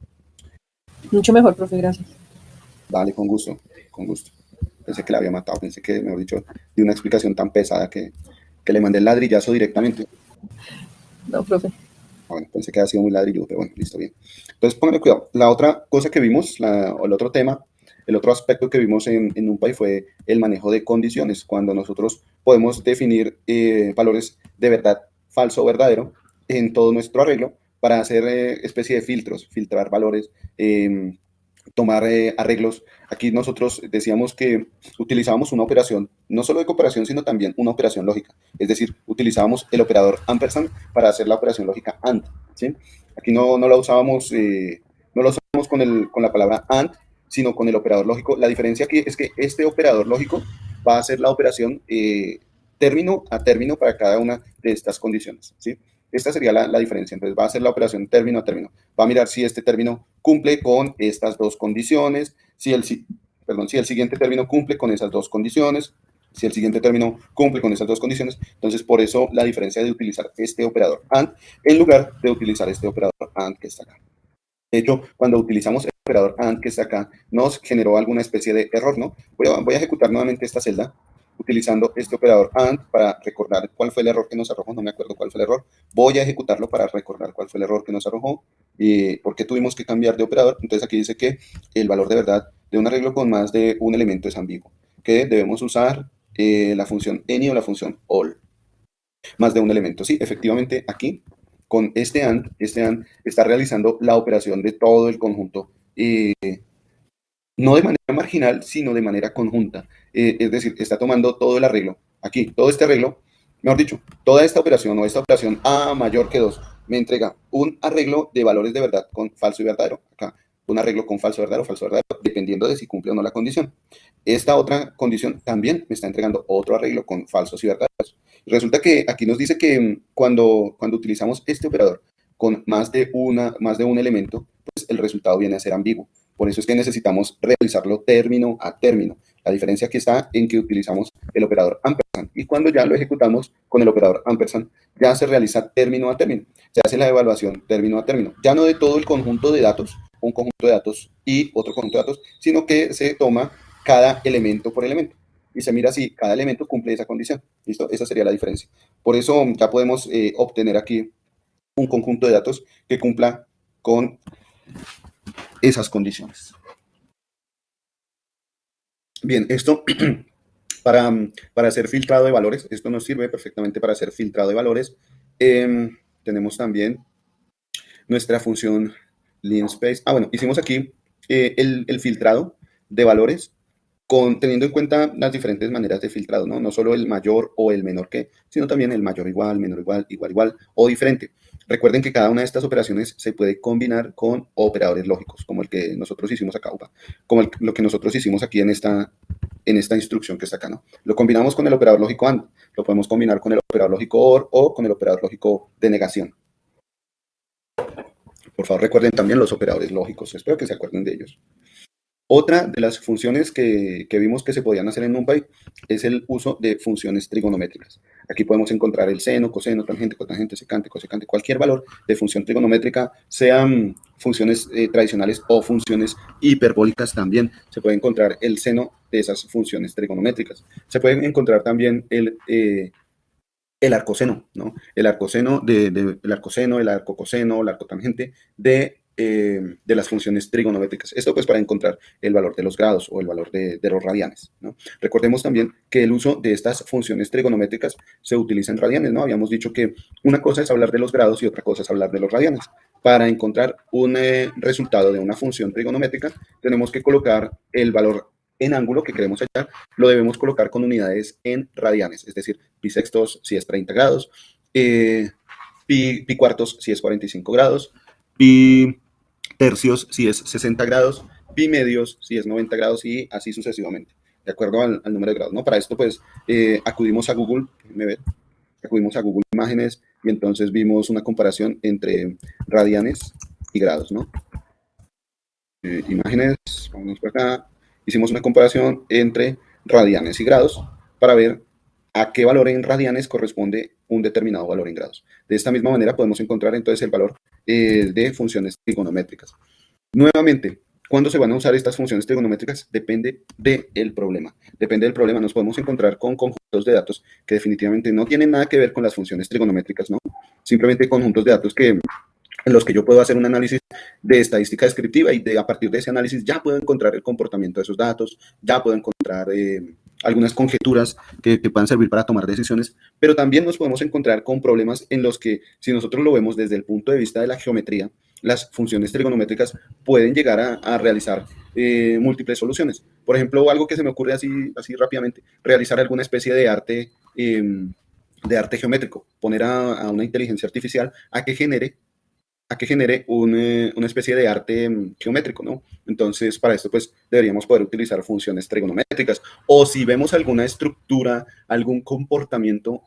Mucho mejor, profe, gracias. Vale, con gusto, con gusto. Pensé que la había matado, pensé que, mejor dicho, de una explicación tan pesada que le mandé el ladrillazo directamente. No, profe. Bueno, pensé que había sido muy ladrilludo, pero bueno, listo, bien. Entonces, pónganle cuidado. La otra cosa que vimos, o el otro tema, el otro aspecto que vimos en NumPy fue el manejo de condiciones, cuando nosotros podemos definir valores de verdad, falso o verdadero en todo nuestro arreglo para hacer especie de filtros, filtrar valores, tomar arreglos. Aquí nosotros decíamos que utilizábamos una operación, no solo de comparación, sino también una operación lógica. Es decir, utilizábamos el operador ampersand para hacer la operación lógica AND. ¿Sí? Aquí no la usábamos, no la usábamos con la palabra AND, sino con el operador lógico. La diferencia aquí es que este operador lógico va a hacer la operación término a término para cada una de estas condiciones. ¿Sí? Esta sería la diferencia. Entonces va a hacer la operación término a término. Va a mirar si este término cumple con estas dos condiciones, si el siguiente término cumple con esas dos condiciones, si el siguiente término cumple con esas dos condiciones. Entonces, por eso la diferencia de utilizar este operador AND en lugar de utilizar este operador AND que está acá. De hecho, cuando utilizamos el operador AND que está acá, nos generó alguna especie de error, ¿no? Voy a ejecutar nuevamente esta celda utilizando este operador AND para recordar cuál fue el error que nos arrojó. No me acuerdo cuál fue el error. Voy a ejecutarlo para recordar cuál fue el error que nos arrojó y por qué tuvimos que cambiar de operador. Entonces aquí dice que el valor de verdad de un arreglo con más de un elemento es ambiguo, que debemos usar la función any o la función all. Más de un elemento, sí, efectivamente aquí con este AND está realizando la operación de todo el conjunto, no de manera marginal, sino de manera conjunta. Es decir, está tomando todo el arreglo, aquí, todo este arreglo, mejor dicho, toda esta operación o esta operación A mayor que 2 me entrega un arreglo de valores de verdad con falso y verdadero. Acá, un arreglo con falso verdadero, dependiendo de si cumple o no la condición. Esta otra condición también me está entregando otro arreglo con falsos y verdaderos. Resulta que aquí nos dice que cuando utilizamos este operador con más de un elemento, pues el resultado viene a ser ambiguo. Por eso es que necesitamos realizarlo término a término. La diferencia aquí está en que utilizamos el operador ampersand. Y cuando ya lo ejecutamos con el operador ampersand, ya se realiza término a término. Se hace la evaluación término a término. Ya no de todo el conjunto de datos, un conjunto de datos y otro conjunto de datos, sino que se toma cada elemento por elemento. Y se mira si cada elemento cumple esa condición. ¿Listo? Esa sería la diferencia. Por eso ya podemos obtener aquí un conjunto de datos que cumpla con esas condiciones. Bien, esto para hacer filtrado de valores, esto nos sirve perfectamente para hacer filtrado de valores. Tenemos también nuestra función linspace. Bueno, hicimos aquí el filtrado de valores teniendo en cuenta las diferentes maneras de filtrado, ¿no? No solo el mayor o el menor que, sino también el mayor igual, menor igual, igual igual o diferente. Recuerden que cada una de estas operaciones se puede combinar con operadores lógicos, como el que nosotros hicimos acá, como lo que nosotros hicimos aquí en esta instrucción que está acá, ¿no? Lo combinamos con el operador lógico AND, lo podemos combinar con el operador lógico OR o con el operador lógico de negación. Por favor, recuerden también los operadores lógicos, espero que se acuerden de ellos. Otra de las funciones que vimos que se podían hacer en NumPy es el uso de funciones trigonométricas. Aquí podemos encontrar el seno, coseno, tangente, cotangente, secante, cosecante, cualquier valor de función trigonométrica, sean funciones tradicionales o funciones hiperbólicas también. Se puede encontrar el seno de esas funciones trigonométricas. Se puede encontrar también el arcoseno, ¿no? El arcoseno, el arcoseno, el arcocoseno, el arcotangente de las funciones trigonométricas. Esto pues para encontrar el valor de los grados o el valor de los radianes, ¿no? Recordemos también que el uso de estas funciones trigonométricas se utiliza en radianes, ¿no? Habíamos dicho que una cosa es hablar de los grados y otra cosa es hablar de los radianes. Para encontrar un resultado de una función trigonométrica, tenemos que colocar el valor en ángulo que queremos hallar, lo debemos colocar con unidades en radianes, es decir, pi sextos si es 30 grados, pi cuartos si es 45 grados, pi tercios si es 60 grados, pi medios si es 90 grados y así sucesivamente, de acuerdo al número de grados, ¿no? Para esto, pues, acudimos a Google, acudimos a Google Imágenes y entonces vimos una comparación entre radianes y grados, ¿no? Imágenes, vamos por acá, hicimos una comparación entre radianes y grados para ver a qué valor en radianes corresponde un determinado valor en grados. De esta misma manera podemos encontrar entonces el valor de funciones trigonométricas. Nuevamente, ¿cuándo se van a usar estas funciones trigonométricas? Depende del problema. Depende del problema. Nos podemos encontrar con conjuntos de datos que definitivamente no tienen nada que ver con las funciones trigonométricas, ¿no? Simplemente conjuntos de datos en los que yo puedo hacer un análisis de estadística descriptiva y a partir de ese análisis ya puedo encontrar el comportamiento de esos datos, ya puedo encontrar algunas conjeturas que puedan servir para tomar decisiones, pero también nos podemos encontrar con problemas en los que, si nosotros lo vemos desde el punto de vista de la geometría, las funciones trigonométricas pueden llegar a realizar múltiples soluciones. Por ejemplo, algo que se me ocurre así rápidamente, realizar alguna especie de arte geométrico, poner a una inteligencia artificial a que genere una especie de arte geométrico, ¿no? Entonces, para esto, pues, deberíamos poder utilizar funciones trigonométricas. O si vemos alguna estructura, algún comportamiento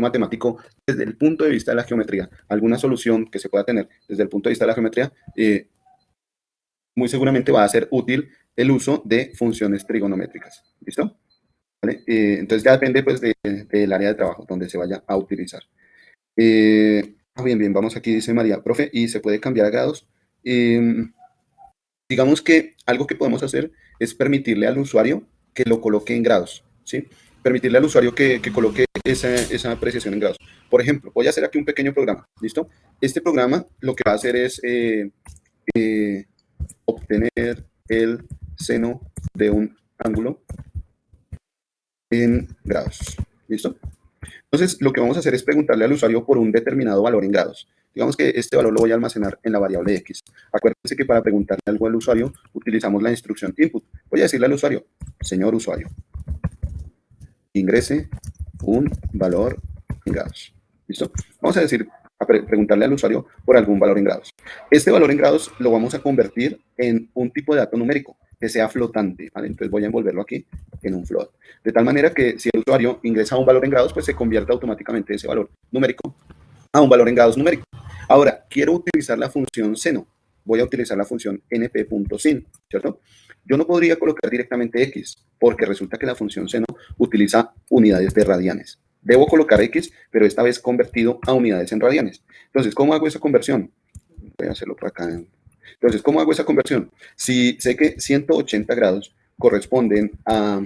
matemático desde el punto de vista de la geometría, alguna solución que se pueda tener desde el punto de vista de la geometría, muy seguramente va a ser útil el uso de funciones trigonométricas. ¿Listo? ¿Vale? Entonces, ya depende, pues, del área de trabajo donde se vaya a utilizar. Bien, vamos aquí, dice María, profe, ¿y se puede cambiar a grados? Digamos que algo que podemos hacer es permitirle al usuario que lo coloque en grados, ¿sí? Permitirle al usuario que coloque esa apreciación en grados. Por ejemplo, voy a hacer aquí un pequeño programa, ¿listo? Este programa lo que va a hacer es obtener el seno de un ángulo en grados. ¿Listo? Entonces, lo que vamos a hacer es preguntarle al usuario por un determinado valor en grados. Digamos que este valor lo voy a almacenar en la variable x. Acuérdense que para preguntarle algo al usuario, utilizamos la instrucción input. Voy a decirle al usuario, señor usuario, ingrese un valor en grados. ¿Listo? Vamos a decir, preguntarle al usuario por algún valor en grados. Este valor en grados lo vamos a convertir en un tipo de dato numérico que sea flotante, ¿vale? Entonces voy a envolverlo aquí en un float. De tal manera que si el usuario ingresa un valor en grados, pues se convierte automáticamente ese valor numérico a un valor en grados numérico. Ahora, quiero utilizar la función seno. Voy a utilizar la función np.sin, ¿cierto? Yo no podría colocar directamente x, porque resulta que la función seno utiliza unidades de radianes. Debo colocar x, pero esta vez convertido a unidades en radianes. Entonces, ¿cómo hago esa conversión? Voy a hacerlo por acá. Entonces, ¿cómo hago esa conversión? Si sé que 180 grados corresponden a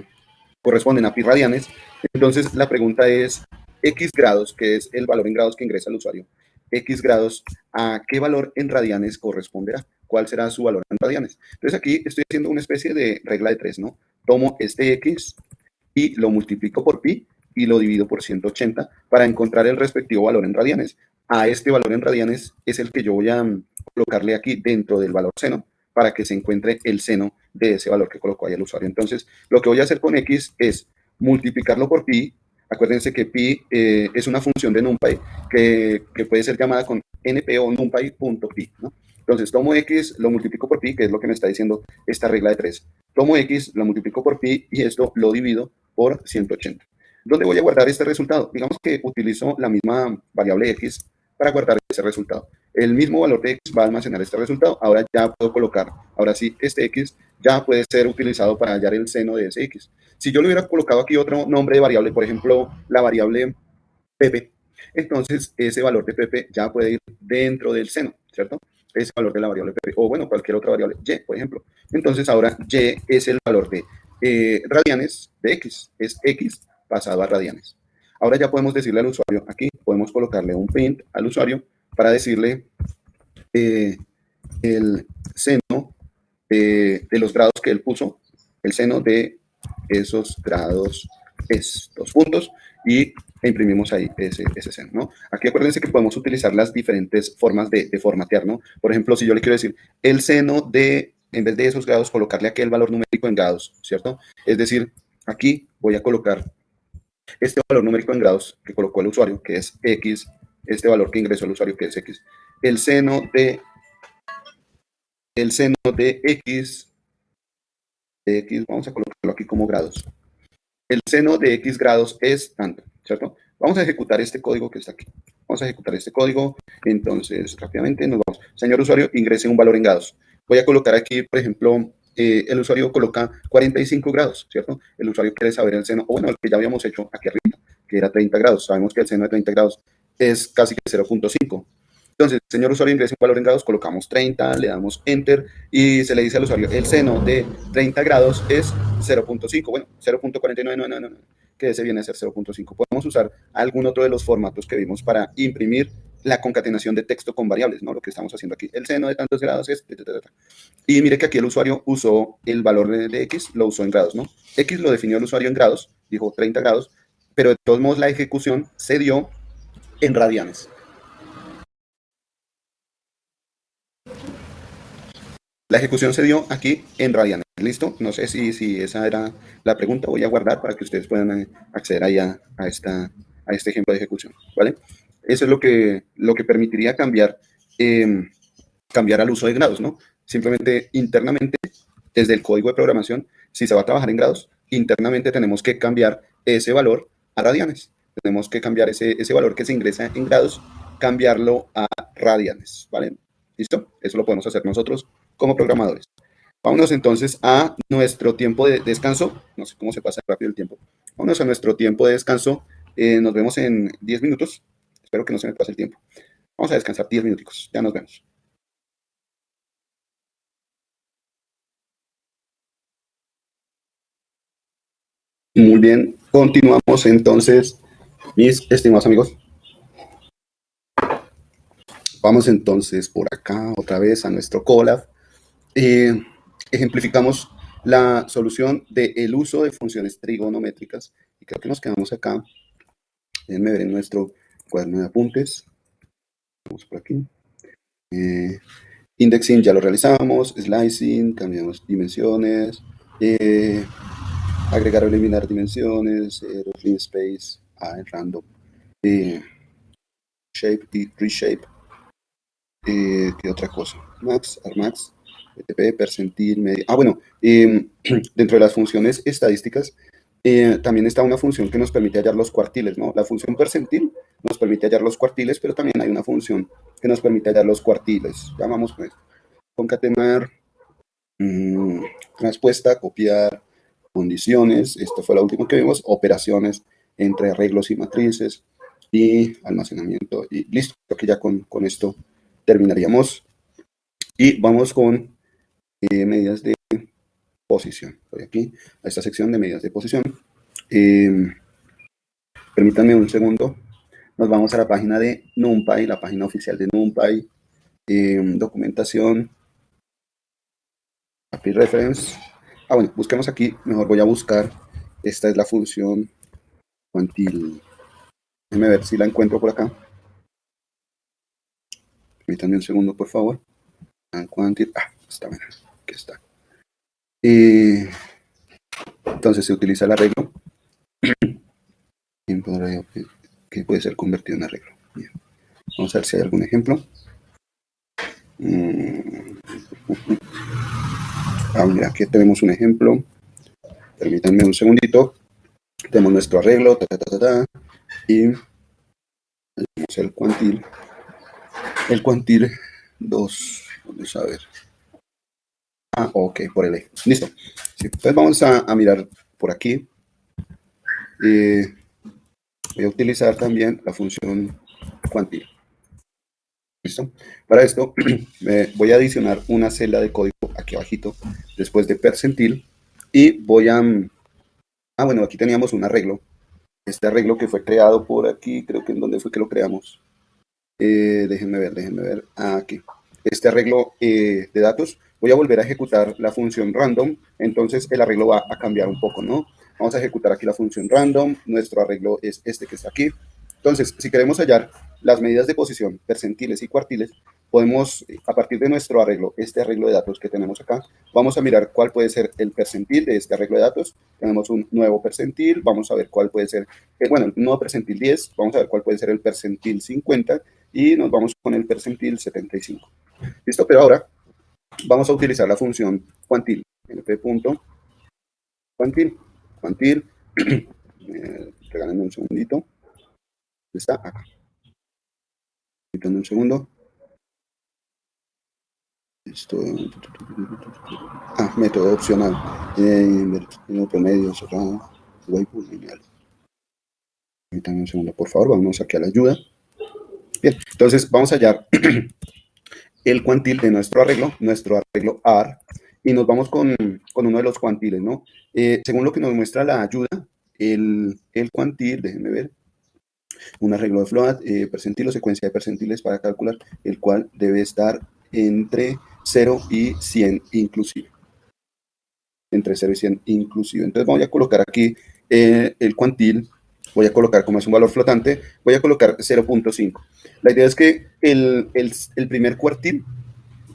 pi radianes, entonces la pregunta es, x grados, que es el valor en grados que ingresa el usuario, x grados, ¿a qué valor en radianes corresponderá? ¿Cuál será su valor en radianes? Entonces aquí estoy haciendo una especie de regla de 3, ¿no? Tomo este x y lo multiplico por pi y lo divido por 180 para encontrar el respectivo valor en radianes. A este valor en radianes es el que yo voy a colocarle aquí dentro del valor seno para que se encuentre el seno de ese valor que colocó ahí el usuario. Entonces, lo que voy a hacer con x es multiplicarlo por pi. Acuérdense que pi es una función de NumPy que puede ser llamada con np o numpy.pi, ¿no? Entonces, tomo x, lo multiplico por pi, que es lo que me está diciendo esta regla de 3. Tomo x, lo multiplico por pi y esto lo divido por 180. ¿Dónde voy a guardar este resultado? Digamos que utilizo la misma variable x para guardar ese resultado. El mismo valor de x va a almacenar este resultado. Ahora ya puedo colocar, ahora sí, este x ya puede ser utilizado para hallar el seno de ese x. Si yo le hubiera colocado aquí otro nombre de variable, por ejemplo, la variable pp, entonces ese valor de pp ya puede ir dentro del seno, ¿cierto? Ese valor de la variable pp, o bueno, cualquier otra variable, y, por ejemplo. Entonces ahora y es el valor de radianes de x, es x pasado a radianes. Ahora ya podemos decirle al usuario, aquí podemos colocarle un print al usuario para decirle el seno de los grados que él puso, el seno de esos grados, estos puntos, y imprimimos ahí ese seno, ¿no? Aquí acuérdense que podemos utilizar las diferentes formas de formatear, ¿no? Por ejemplo, si yo le quiero decir el seno de, en vez de esos grados, colocarle aquí el valor numérico en grados, ¿cierto? Es decir, aquí voy a colocar este valor numérico en grados que colocó el usuario, que es x, este valor que ingresó el usuario, que es x, el seno de x, vamos a colocarlo aquí como grados. El seno de x grados es tanto, ¿cierto? Vamos a ejecutar este código que está aquí. Vamos a ejecutar este código. Entonces, rápidamente nos vamos. Señor usuario, ingrese un valor en grados. Voy a colocar aquí, por ejemplo, el usuario coloca 45 grados, ¿cierto? El usuario quiere saber el seno, o bueno, el que ya habíamos hecho aquí arriba, que era 30 grados. Sabemos que el seno de 30 grados es casi que 0.5. Entonces, señor usuario, ingrese un valor en grados, colocamos 30, le damos Enter y se le dice al usuario, el seno de 30 grados es 0.5, bueno, 0.49999, que ese viene a ser 0.5. Podemos usar algún otro de los formatos que vimos para imprimir la concatenación de texto con variables, ¿no? Lo que estamos haciendo aquí. El seno de tantos grados es... Y mire que aquí el usuario usó el valor de x, lo usó en grados, ¿no? X lo definió el usuario en grados, dijo 30 grados, pero de todos modos la ejecución se dio en radianes. La ejecución se dio aquí en radianes. ¿Listo? No sé si esa era la pregunta. Voy a guardar para que ustedes puedan acceder ahí a este ejemplo de ejecución. ¿Vale? Eso es lo que permitiría cambiar al uso de grados, ¿no? Simplemente internamente, desde el código de programación, si se va a trabajar en grados, internamente tenemos que cambiar ese valor a radianes. Tenemos que cambiar ese valor que se ingresa en grados, cambiarlo a radianes. ¿Vale? ¿Listo? Eso lo podemos hacer nosotros como programadores. Vámonos entonces a nuestro tiempo de descanso. No sé cómo se pasa rápido el tiempo. Vámonos a nuestro tiempo de descanso. Nos vemos en 10 minutos. Espero que no se me pase el tiempo. Vamos a descansar 10 minuticos. Ya nos vemos. Muy bien. Continuamos entonces, mis estimados amigos. Vamos entonces por acá otra vez a nuestro Colab. eh, ejemplificamos la solución del uso de funciones trigonométricas. Y creo que nos quedamos acá. Déjenme ver en nuestro cuaderno de apuntes. Vamos por aquí. Indexing ya lo realizamos. Slicing, cambiamos dimensiones. Agregar o eliminar dimensiones. Clean space, random. Shape y reshape. ¿Qué otra cosa? Max, Armax, BTP, percentil, medio. Bueno, dentro de las funciones estadísticas también está una función que nos permite hallar los cuartiles, ¿no? La función percentil nos permite hallar los cuartiles, pero también hay una función que nos permite hallar los cuartiles. Llamamos pues concatenar, respuesta, copiar, condiciones. Esto fue lo último que vimos. Operaciones entre arreglos y matrices y almacenamiento. Y listo, creo que ya con esto terminaríamos. Y vamos con medidas de posición. Voy aquí a esta sección de medidas de posición. Permítanme un segundo. Nos vamos a la página de NumPy, la página oficial de NumPy. Documentación. API reference. Bueno, busquemos aquí. Mejor voy a buscar. Esta es la función quantil. Déjenme ver si la encuentro por acá. Permítanme un segundo, por favor. Quantil. Está bien. Aquí está. Entonces se utiliza el arreglo que puede ser convertido en arreglo. Bien. Vamos a ver si hay algún ejemplo. Mira, aquí tenemos un ejemplo. Permítanme un segundito. Tenemos nuestro arreglo. Y tenemos el quantil. El quantil 2. Vamos a ver. Ok, por el E. Listo. Sí, entonces vamos a mirar por aquí. Voy a utilizar también la función quantil. ¿Listo? Para esto voy a adicionar una celda de código aquí abajito, después de percentil, y voy a... bueno, aquí teníamos un arreglo. Este arreglo que fue creado por aquí, creo que en donde fue que lo creamos. Déjenme ver. Aquí. Este arreglo de datos, voy a volver a ejecutar la función random, entonces el arreglo va a cambiar un poco, ¿no? Vamos a ejecutar aquí la función random, nuestro arreglo es este que está aquí. Entonces, si queremos hallar las medidas de posición, percentiles y cuartiles, podemos, a partir de nuestro arreglo, este arreglo de datos que tenemos acá, vamos a mirar cuál puede ser el percentil de este arreglo de datos. Tenemos un nuevo percentil, vamos a ver cuál puede ser, el nuevo percentil 10, vamos a ver cuál puede ser el percentil 50, y nos vamos con el percentil 75. ¿Listo? Pero ahora vamos a utilizar la función quantil. Quantil. Regálenme un segundito. Está acá. Un segundo. Esto. Método opcional. Promedio cerrado. Lineal. Permítanme un segundo, por favor. Vamos aquí a la ayuda. Bien, entonces vamos a hallar el quantil de nuestro arreglo AR, y nos vamos con uno de los quantiles, ¿no? Según lo que nos muestra la ayuda, el quantil, déjenme ver, un arreglo de float, percentil o secuencia de percentiles para calcular, el cual debe estar entre 0 y 100 inclusive. Entre 0 y 100 inclusive. Entonces voy a colocar aquí el quantil, voy a colocar, como es un valor flotante, voy a colocar 0.5. La idea es que el primer cuartil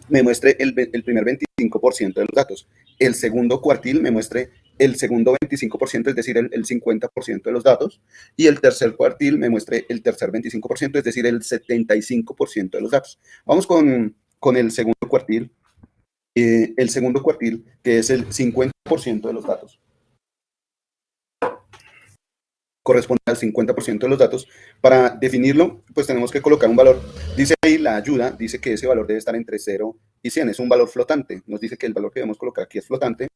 me muestre el primer 25% de los datos. El segundo cuartil me muestre el segundo 25%, es decir, el 50% de los datos. Y el tercer cuartil me muestre el tercer 25%, es decir, el 75% de los datos. Vamos con el segundo cuartil. El segundo cuartil, que es el 50% de los datos, corresponde al 50% de los datos. Para definirlo, pues tenemos que colocar un valor. Dice ahí la ayuda, dice que ese valor debe estar entre 0 y 100. Es un valor flotante. Nos dice que el valor que debemos colocar aquí es flotante.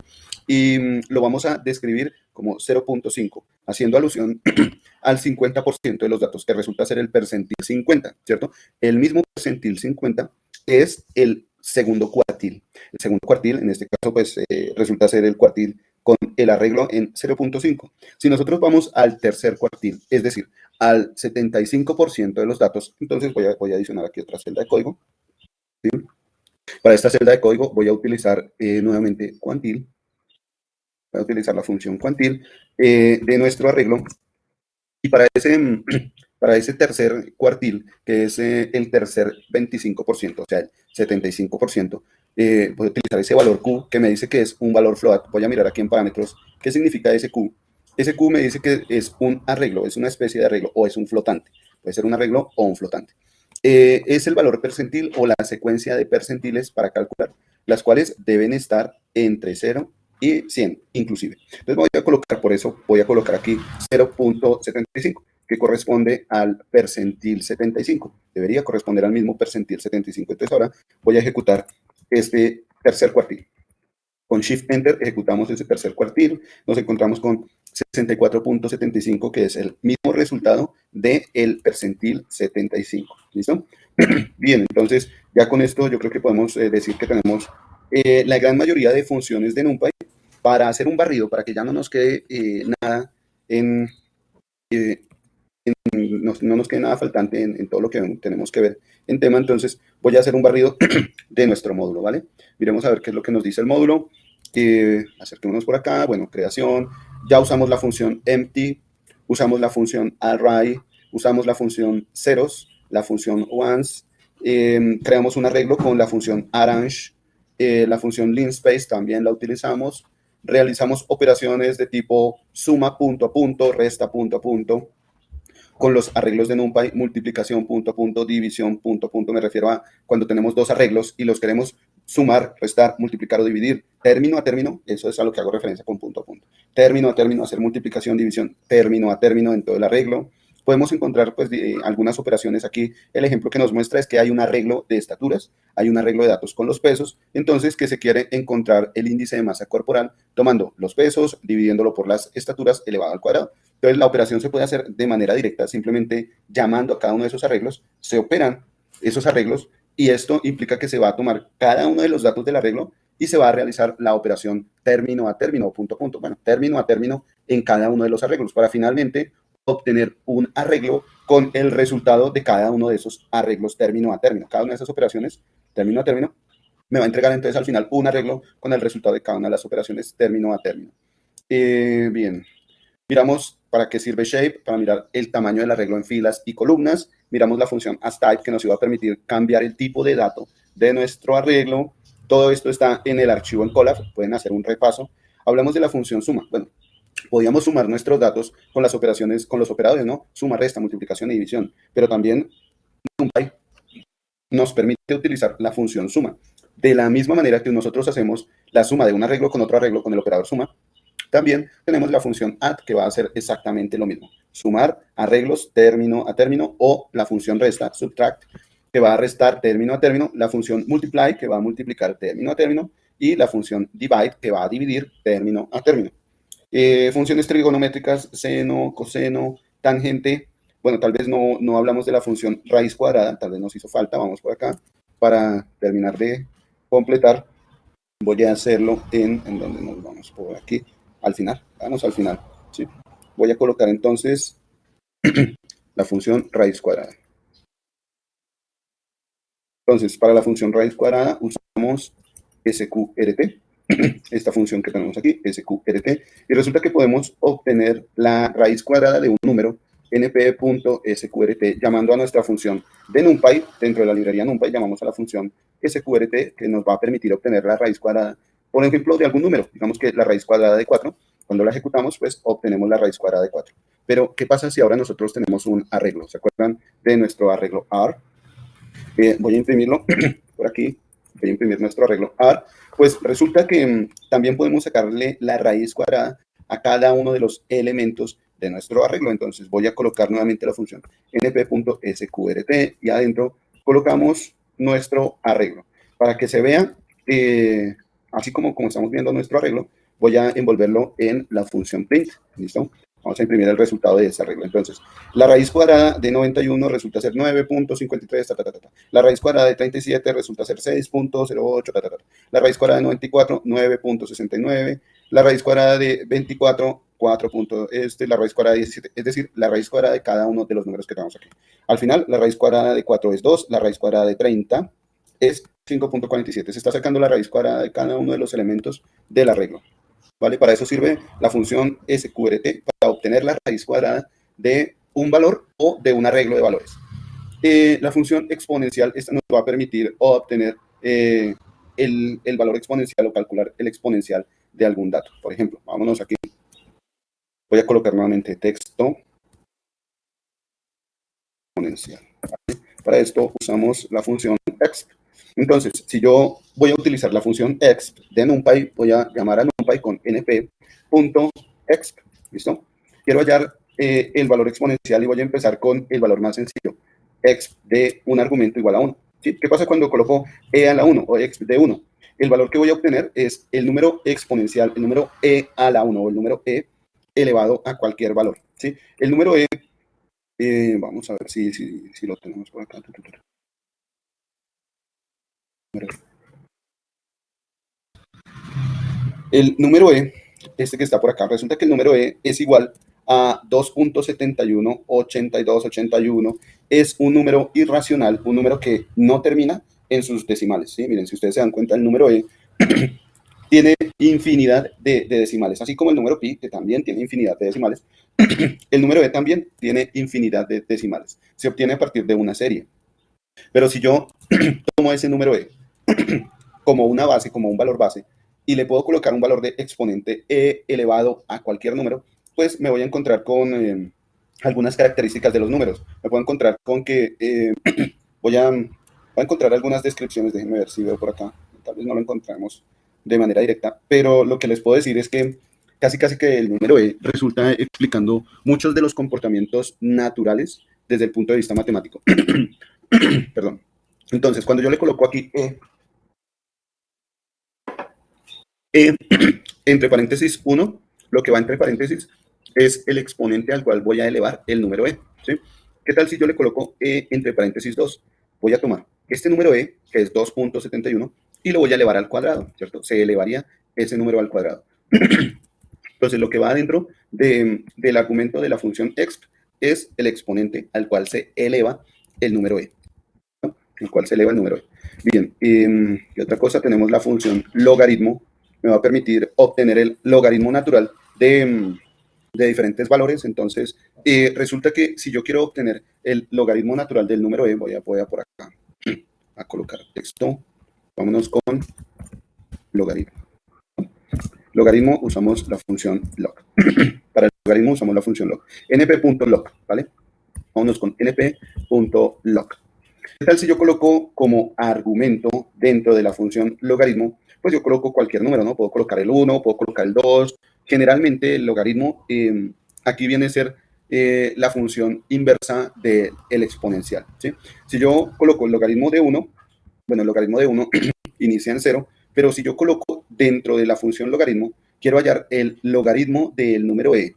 Y lo vamos a describir como 0.5, haciendo alusión al 50% de los datos, que resulta ser el percentil 50, ¿cierto? El mismo percentil 50 es el segundo cuartil. El segundo cuartil, en este caso, pues resulta ser el cuartil con el arreglo en 0.5. Si nosotros vamos al tercer cuartil, es decir, al 75% de los datos, entonces voy a adicionar aquí otra celda de código. ¿Sí? Para esta celda de código voy a utilizar nuevamente quantil. Voy a utilizar la función quantil de nuestro arreglo. Y para ese tercer cuartil, que es el tercer 25%, o sea, el 75%, voy a utilizar ese valor Q que me dice que es un valor float. Voy a mirar aquí en parámetros qué significa ese Q. Ese Q me dice que es un arreglo, es una especie de arreglo o es un flotante. Puede ser un arreglo o un flotante. Es el valor percentil o la secuencia de percentiles para calcular, las cuales deben estar entre 0 y 100 inclusive. Entonces voy a colocar, por eso voy a colocar aquí 0.75, que corresponde al percentil 75. Debería corresponder al mismo percentil 75. Entonces ahora voy a ejecutar este tercer cuartil. Con Shift Enter ejecutamos ese tercer cuartil. Nos encontramos con 64.75, que es el mismo resultado del percentil 75. ¿Listo? Bien, entonces ya con esto yo creo que podemos decir que tenemos la gran mayoría de funciones de NumPy para hacer un barrido, para que ya no nos quede nada no nos quede nada faltante en todo lo que tenemos que ver en tema. Entonces voy a hacer un barrido de nuestro módulo, ¿vale? Miremos a ver qué es lo que nos dice el módulo. Acerquémonos por acá. Bueno, creación. Ya usamos la función empty, usamos la función array, usamos la función ceros, la función ones. Creamos un arreglo con la función arrange. La función linspace también la utilizamos. Realizamos operaciones de tipo suma punto a punto, resta punto a punto. Con los arreglos de NumPy, multiplicación punto a punto, división punto a punto, me refiero a cuando tenemos dos arreglos y los queremos sumar, restar, multiplicar o dividir, término a término, eso es a lo que hago referencia con punto a punto. Término a término, hacer multiplicación, división, término a término en todo el arreglo. Podemos encontrar pues algunas operaciones aquí. El ejemplo que nos muestra es que hay un arreglo de estaturas, hay un arreglo de datos con los pesos, entonces que se quiere encontrar el índice de masa corporal tomando los pesos, dividiéndolo por las estaturas elevado al cuadrado. Entonces, la operación se puede hacer de manera directa, simplemente llamando a cada uno de esos arreglos, se operan esos arreglos y esto implica que se va a tomar cada uno de los datos del arreglo y se va a realizar la operación término a término, punto a punto, bueno, término a término en cada uno de los arreglos para finalmente obtener un arreglo con el resultado de cada uno de esos arreglos término a término. Cada una de esas operaciones, término a término, me va a entregar entonces al final un arreglo con el resultado de cada una de las operaciones término a término. Bien. Miramos para qué sirve Shape, para mirar el tamaño del arreglo en filas y columnas. Miramos la función asType, que nos iba a permitir cambiar el tipo de dato de nuestro arreglo. Todo esto está en el archivo en Colab, pueden hacer un repaso. Hablamos de la función suma. Bueno, podíamos sumar nuestros datos con las operaciones, con los operadores, ¿no? Suma, resta, multiplicación y división. Pero también NumPy nos permite utilizar la función suma. De la misma manera que nosotros hacemos la suma de un arreglo con otro arreglo con el operador suma, también tenemos la función add, que va a hacer exactamente lo mismo. Sumar arreglos término a término, o la función resta, subtract, que va a restar término a término, la función multiply, que va a multiplicar término a término, y la función divide, que va a dividir término a término. Funciones trigonométricas, seno, coseno, tangente. Bueno, tal vez no hablamos de la función raíz cuadrada, tal vez nos hizo falta, vamos por acá, para terminar de completar. Voy a hacerlo en donde nos vamos, por aquí, al final, vamos al final, ¿sí? Voy a colocar entonces la función raíz cuadrada. Entonces, para la función raíz cuadrada usamos sqrt, esta función que tenemos aquí, sqrt, y resulta que podemos obtener la raíz cuadrada de un número, np.sqrt, llamando a nuestra función de NumPy. Dentro de la librería NumPy llamamos a la función sqrt, que nos va a permitir obtener la raíz cuadrada, por ejemplo, de algún número. Digamos que la raíz cuadrada de 4, cuando la ejecutamos, pues obtenemos la raíz cuadrada de 4. Pero, ¿qué pasa si ahora nosotros tenemos un arreglo? ¿Se acuerdan de nuestro arreglo R? Voy a imprimirlo por aquí. Voy a imprimir nuestro arreglo R. Pues resulta que también podemos sacarle la raíz cuadrada a cada uno de los elementos de nuestro arreglo. Entonces voy a colocar nuevamente la función np.sqrt y adentro colocamos nuestro arreglo. Para que se vea, así como estamos viendo nuestro arreglo, voy a envolverlo en la función print. ¿Listo? Vamos a imprimir el resultado de ese arreglo. Entonces, la raíz cuadrada de 91 resulta ser 9.53, La raíz cuadrada de 37 resulta ser 6.08, La raíz cuadrada de 94, 9.69. La raíz cuadrada de 24, 4. La raíz cuadrada de 17, es decir, la raíz cuadrada de cada uno de los números que tenemos aquí. Al final, la raíz cuadrada de 4 es 2, la raíz cuadrada de 30 es 5.47. Se está sacando la raíz cuadrada de cada uno de los elementos del arreglo. ¿Vale? Para eso sirve la función SQRT, para obtener la raíz cuadrada de un valor o de un arreglo de valores. La función exponencial, esta nos va a permitir obtener el valor exponencial o calcular el exponencial de algún dato. Por ejemplo, vámonos aquí. Voy a colocar nuevamente texto exponencial. ¿Vale? Para esto usamos la función exp. Entonces, si yo voy a utilizar la función exp de NumPy, voy a llamar a NumPy con np.exp. ¿Listo? Quiero hallar el valor exponencial y voy a empezar con el valor más sencillo, exp de un argumento igual a 1. ¿Sí? ¿Qué pasa cuando coloco e a la 1 o exp de 1? El valor que voy a obtener es el número exponencial, el número e a la 1 o el número e elevado a cualquier valor. ¿Sí? El número e, vamos a ver si lo tenemos por acá. El número e, este que está por acá, resulta que el número e es igual a 2.718281. Es un número irracional, un número que no termina en sus decimales. ¿Sí? Miren, si ustedes se dan cuenta, el número e tiene infinidad de decimales, así como el número pi, que también tiene infinidad de decimales. El número e también tiene infinidad de decimales. Se obtiene a partir de una serie. Pero si yo tomo ese número e como una base, como un valor base, y le puedo colocar un valor de exponente e elevado a cualquier número, pues me voy a encontrar con algunas características de los números. Me puedo encontrar con que voy a encontrar algunas descripciones. Déjenme ver si veo por acá. Tal vez no lo encontramos de manera directa, pero lo que les puedo decir es que casi que el número e resulta explicando muchos de los comportamientos naturales desde el punto de vista matemático. Perdón. Entonces, cuando yo le coloco aquí entre paréntesis 1, lo que va entre paréntesis es el exponente al cual voy a elevar el número e. ¿Sí? ¿Qué tal si yo le coloco entre paréntesis 2? Voy a tomar este número e, que es 2.71, y lo voy a elevar al cuadrado, ¿cierto? Se elevaría ese número al cuadrado. Entonces, lo que va dentro del argumento de la función exp es el exponente al cual se eleva el número e. ¿No? El cual se eleva el número e. Bien, ¿qué otra cosa? Tenemos la función logaritmo. Me va a permitir obtener el logaritmo natural de diferentes valores. Entonces, resulta que si yo quiero obtener el logaritmo natural del número e, voy a por acá a colocar texto. Vámonos con logaritmo. Logaritmo usamos la función log. Para el logaritmo usamos la función log. np.log, ¿vale? Vámonos con np.log. ¿Qué tal si yo coloco como argumento dentro de la función logaritmo? Pues yo coloco cualquier número, ¿no? Puedo colocar el 1, puedo colocar el 2. Generalmente el logaritmo aquí viene a ser la función inversa del exponencial, ¿sí? Si yo coloco el logaritmo de 1, bueno, el logaritmo de 1 inicia en 0, pero si yo coloco dentro de la función logaritmo, quiero hallar el logaritmo del número e.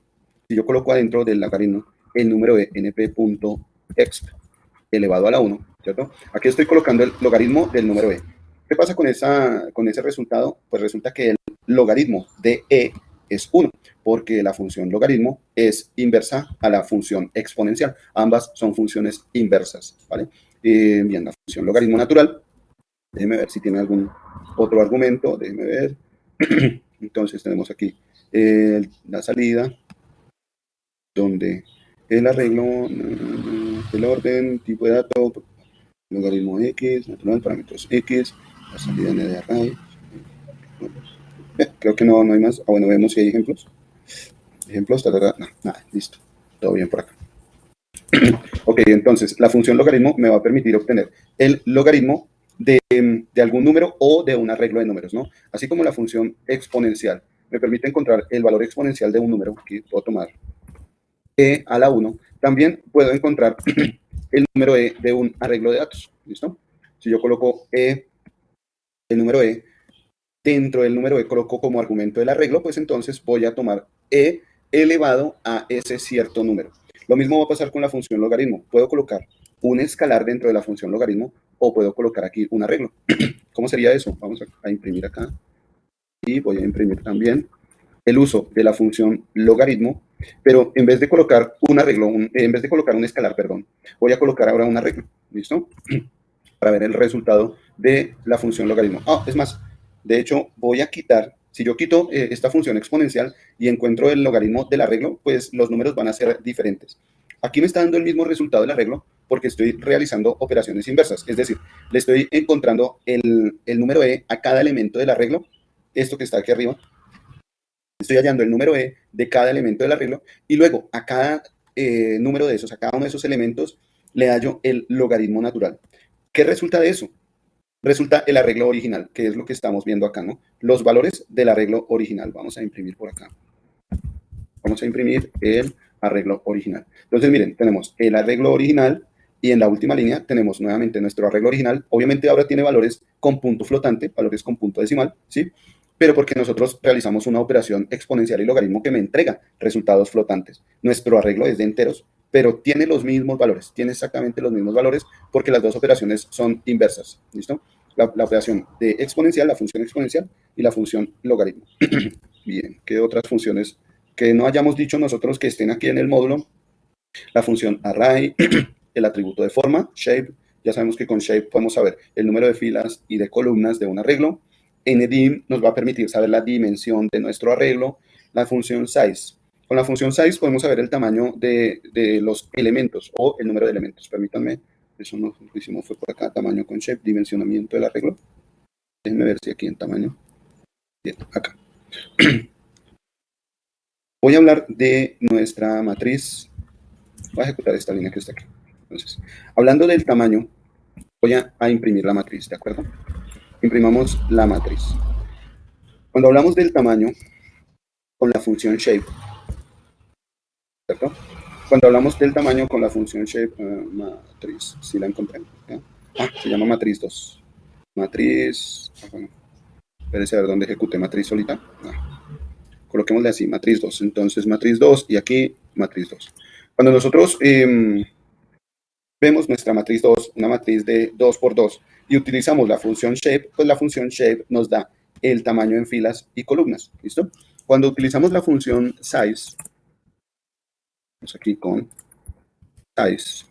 Si yo coloco adentro del logaritmo el número e, np.exp elevado a la 1, ¿cierto? Aquí estoy colocando el logaritmo del número e. ¿Qué pasa con ese resultado? Pues resulta que el logaritmo de e es 1, porque la función logaritmo es inversa a la función exponencial. Ambas son funciones inversas, ¿vale? Bien, la función logaritmo natural. Déjeme ver si tiene algún otro argumento. Déjeme ver. Entonces tenemos aquí la salida, donde el arreglo, el orden, tipo de dato, logaritmo x, natural, parámetros x, la salida n de array. Creo que no hay más. Bueno, vemos si hay ejemplos. Ejemplos, no, nada, listo. Todo bien por acá. Ok, entonces la función logaritmo me va a permitir obtener el logaritmo de algún número o de un arreglo de números, ¿no? Así como la función exponencial me permite encontrar el valor exponencial de un número. Aquí puedo tomar e a la 1. También puedo encontrar el número e de un arreglo de datos, ¿listo? Si yo coloco el número e, dentro del número e coloco como argumento el arreglo, pues entonces voy a tomar e elevado a ese cierto número. Lo mismo va a pasar con la función logaritmo. Puedo colocar un escalar dentro de la función logaritmo o puedo colocar aquí un arreglo. ¿Cómo sería eso? Vamos a imprimir acá. Y voy a imprimir también el uso de la función logaritmo, pero en vez de colocar un arreglo, en vez de colocar un escalar, perdón, voy a colocar ahora un arreglo. ¿Listo? para ver el resultado de la función logaritmo. Es más, de hecho, voy a quitar, si yo quito esta función exponencial y encuentro el logaritmo del arreglo, pues los números van a ser diferentes. Aquí me está dando el mismo resultado del arreglo porque estoy realizando operaciones inversas, es decir, le estoy encontrando el número e a cada elemento del arreglo, esto que está aquí arriba, estoy hallando el número e de cada elemento del arreglo y luego a cada número de esos, a cada uno de esos elementos, le hallo el logaritmo natural. ¿Qué resulta de eso? Resulta el arreglo original, que es lo que estamos viendo acá, ¿no? Los valores del arreglo original. Vamos a imprimir por acá. Vamos a imprimir el arreglo original. Entonces, miren, tenemos el arreglo original y en la última línea tenemos nuevamente nuestro arreglo original. Obviamente ahora tiene valores con punto flotante, valores con punto decimal, ¿sí? Pero porque nosotros realizamos una operación exponencial y logaritmo que me entrega resultados flotantes. Nuestro arreglo es de enteros, pero tiene los mismos valores, tiene exactamente los mismos valores porque las dos operaciones son inversas, ¿listo? La operación de exponencial, la función exponencial y la función logaritmo. Bien, ¿qué otras funciones que no hayamos dicho nosotros que estén aquí en el módulo? La función array, el atributo de forma, shape. Ya sabemos que con shape podemos saber el número de filas y de columnas de un arreglo. ndim nos va a permitir saber la dimensión de nuestro arreglo. La función size. Con la función size podemos saber el tamaño de los elementos o el número de elementos. Permítanme, eso no lo hicimos fue por acá, tamaño con shape, dimensionamiento del arreglo. Déjenme ver si aquí en tamaño. Bien, acá. Voy a hablar de nuestra matriz. Voy a ejecutar esta línea que está aquí. Entonces, hablando del tamaño, voy a imprimir la matriz, ¿de acuerdo? Imprimamos la matriz. Cuando hablamos del tamaño, con la función shape, ¿cierto? Cuando hablamos del tamaño con la función shape, matriz, si la encontré. ¿Ya? Se llama matriz 2. Matriz, bueno, espérese a ver dónde ejecuté matriz solita. Coloquémosle así, matriz 2. Entonces, matriz 2 y aquí matriz 2. Cuando nosotros vemos nuestra matriz 2, una matriz de 2 por 2, y utilizamos la función shape, pues la función shape nos da el tamaño en filas y columnas, ¿listo? Cuando utilizamos la función size, vamos aquí con size.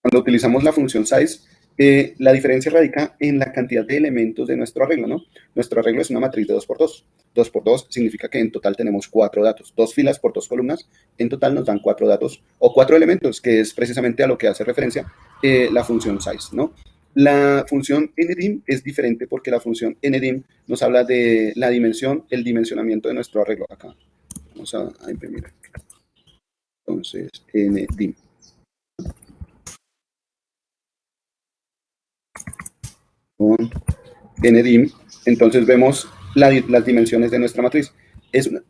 Cuando utilizamos la función size, la diferencia radica en la cantidad de elementos de nuestro arreglo, ¿no? Nuestro arreglo es una matriz de 2 por 2. 2 por 2 significa que en total tenemos 4 datos. 2 filas por 2 columnas, en total nos dan 4 datos o 4 elementos, que es precisamente a lo que hace referencia la función size, ¿no? La función ndim es diferente porque la función ndim nos habla de la dimensión, el dimensionamiento de nuestro arreglo. Acá vamos a imprimir. Entonces, ndim. Con ndim, entonces vemos las dimensiones de nuestra matriz. Es una,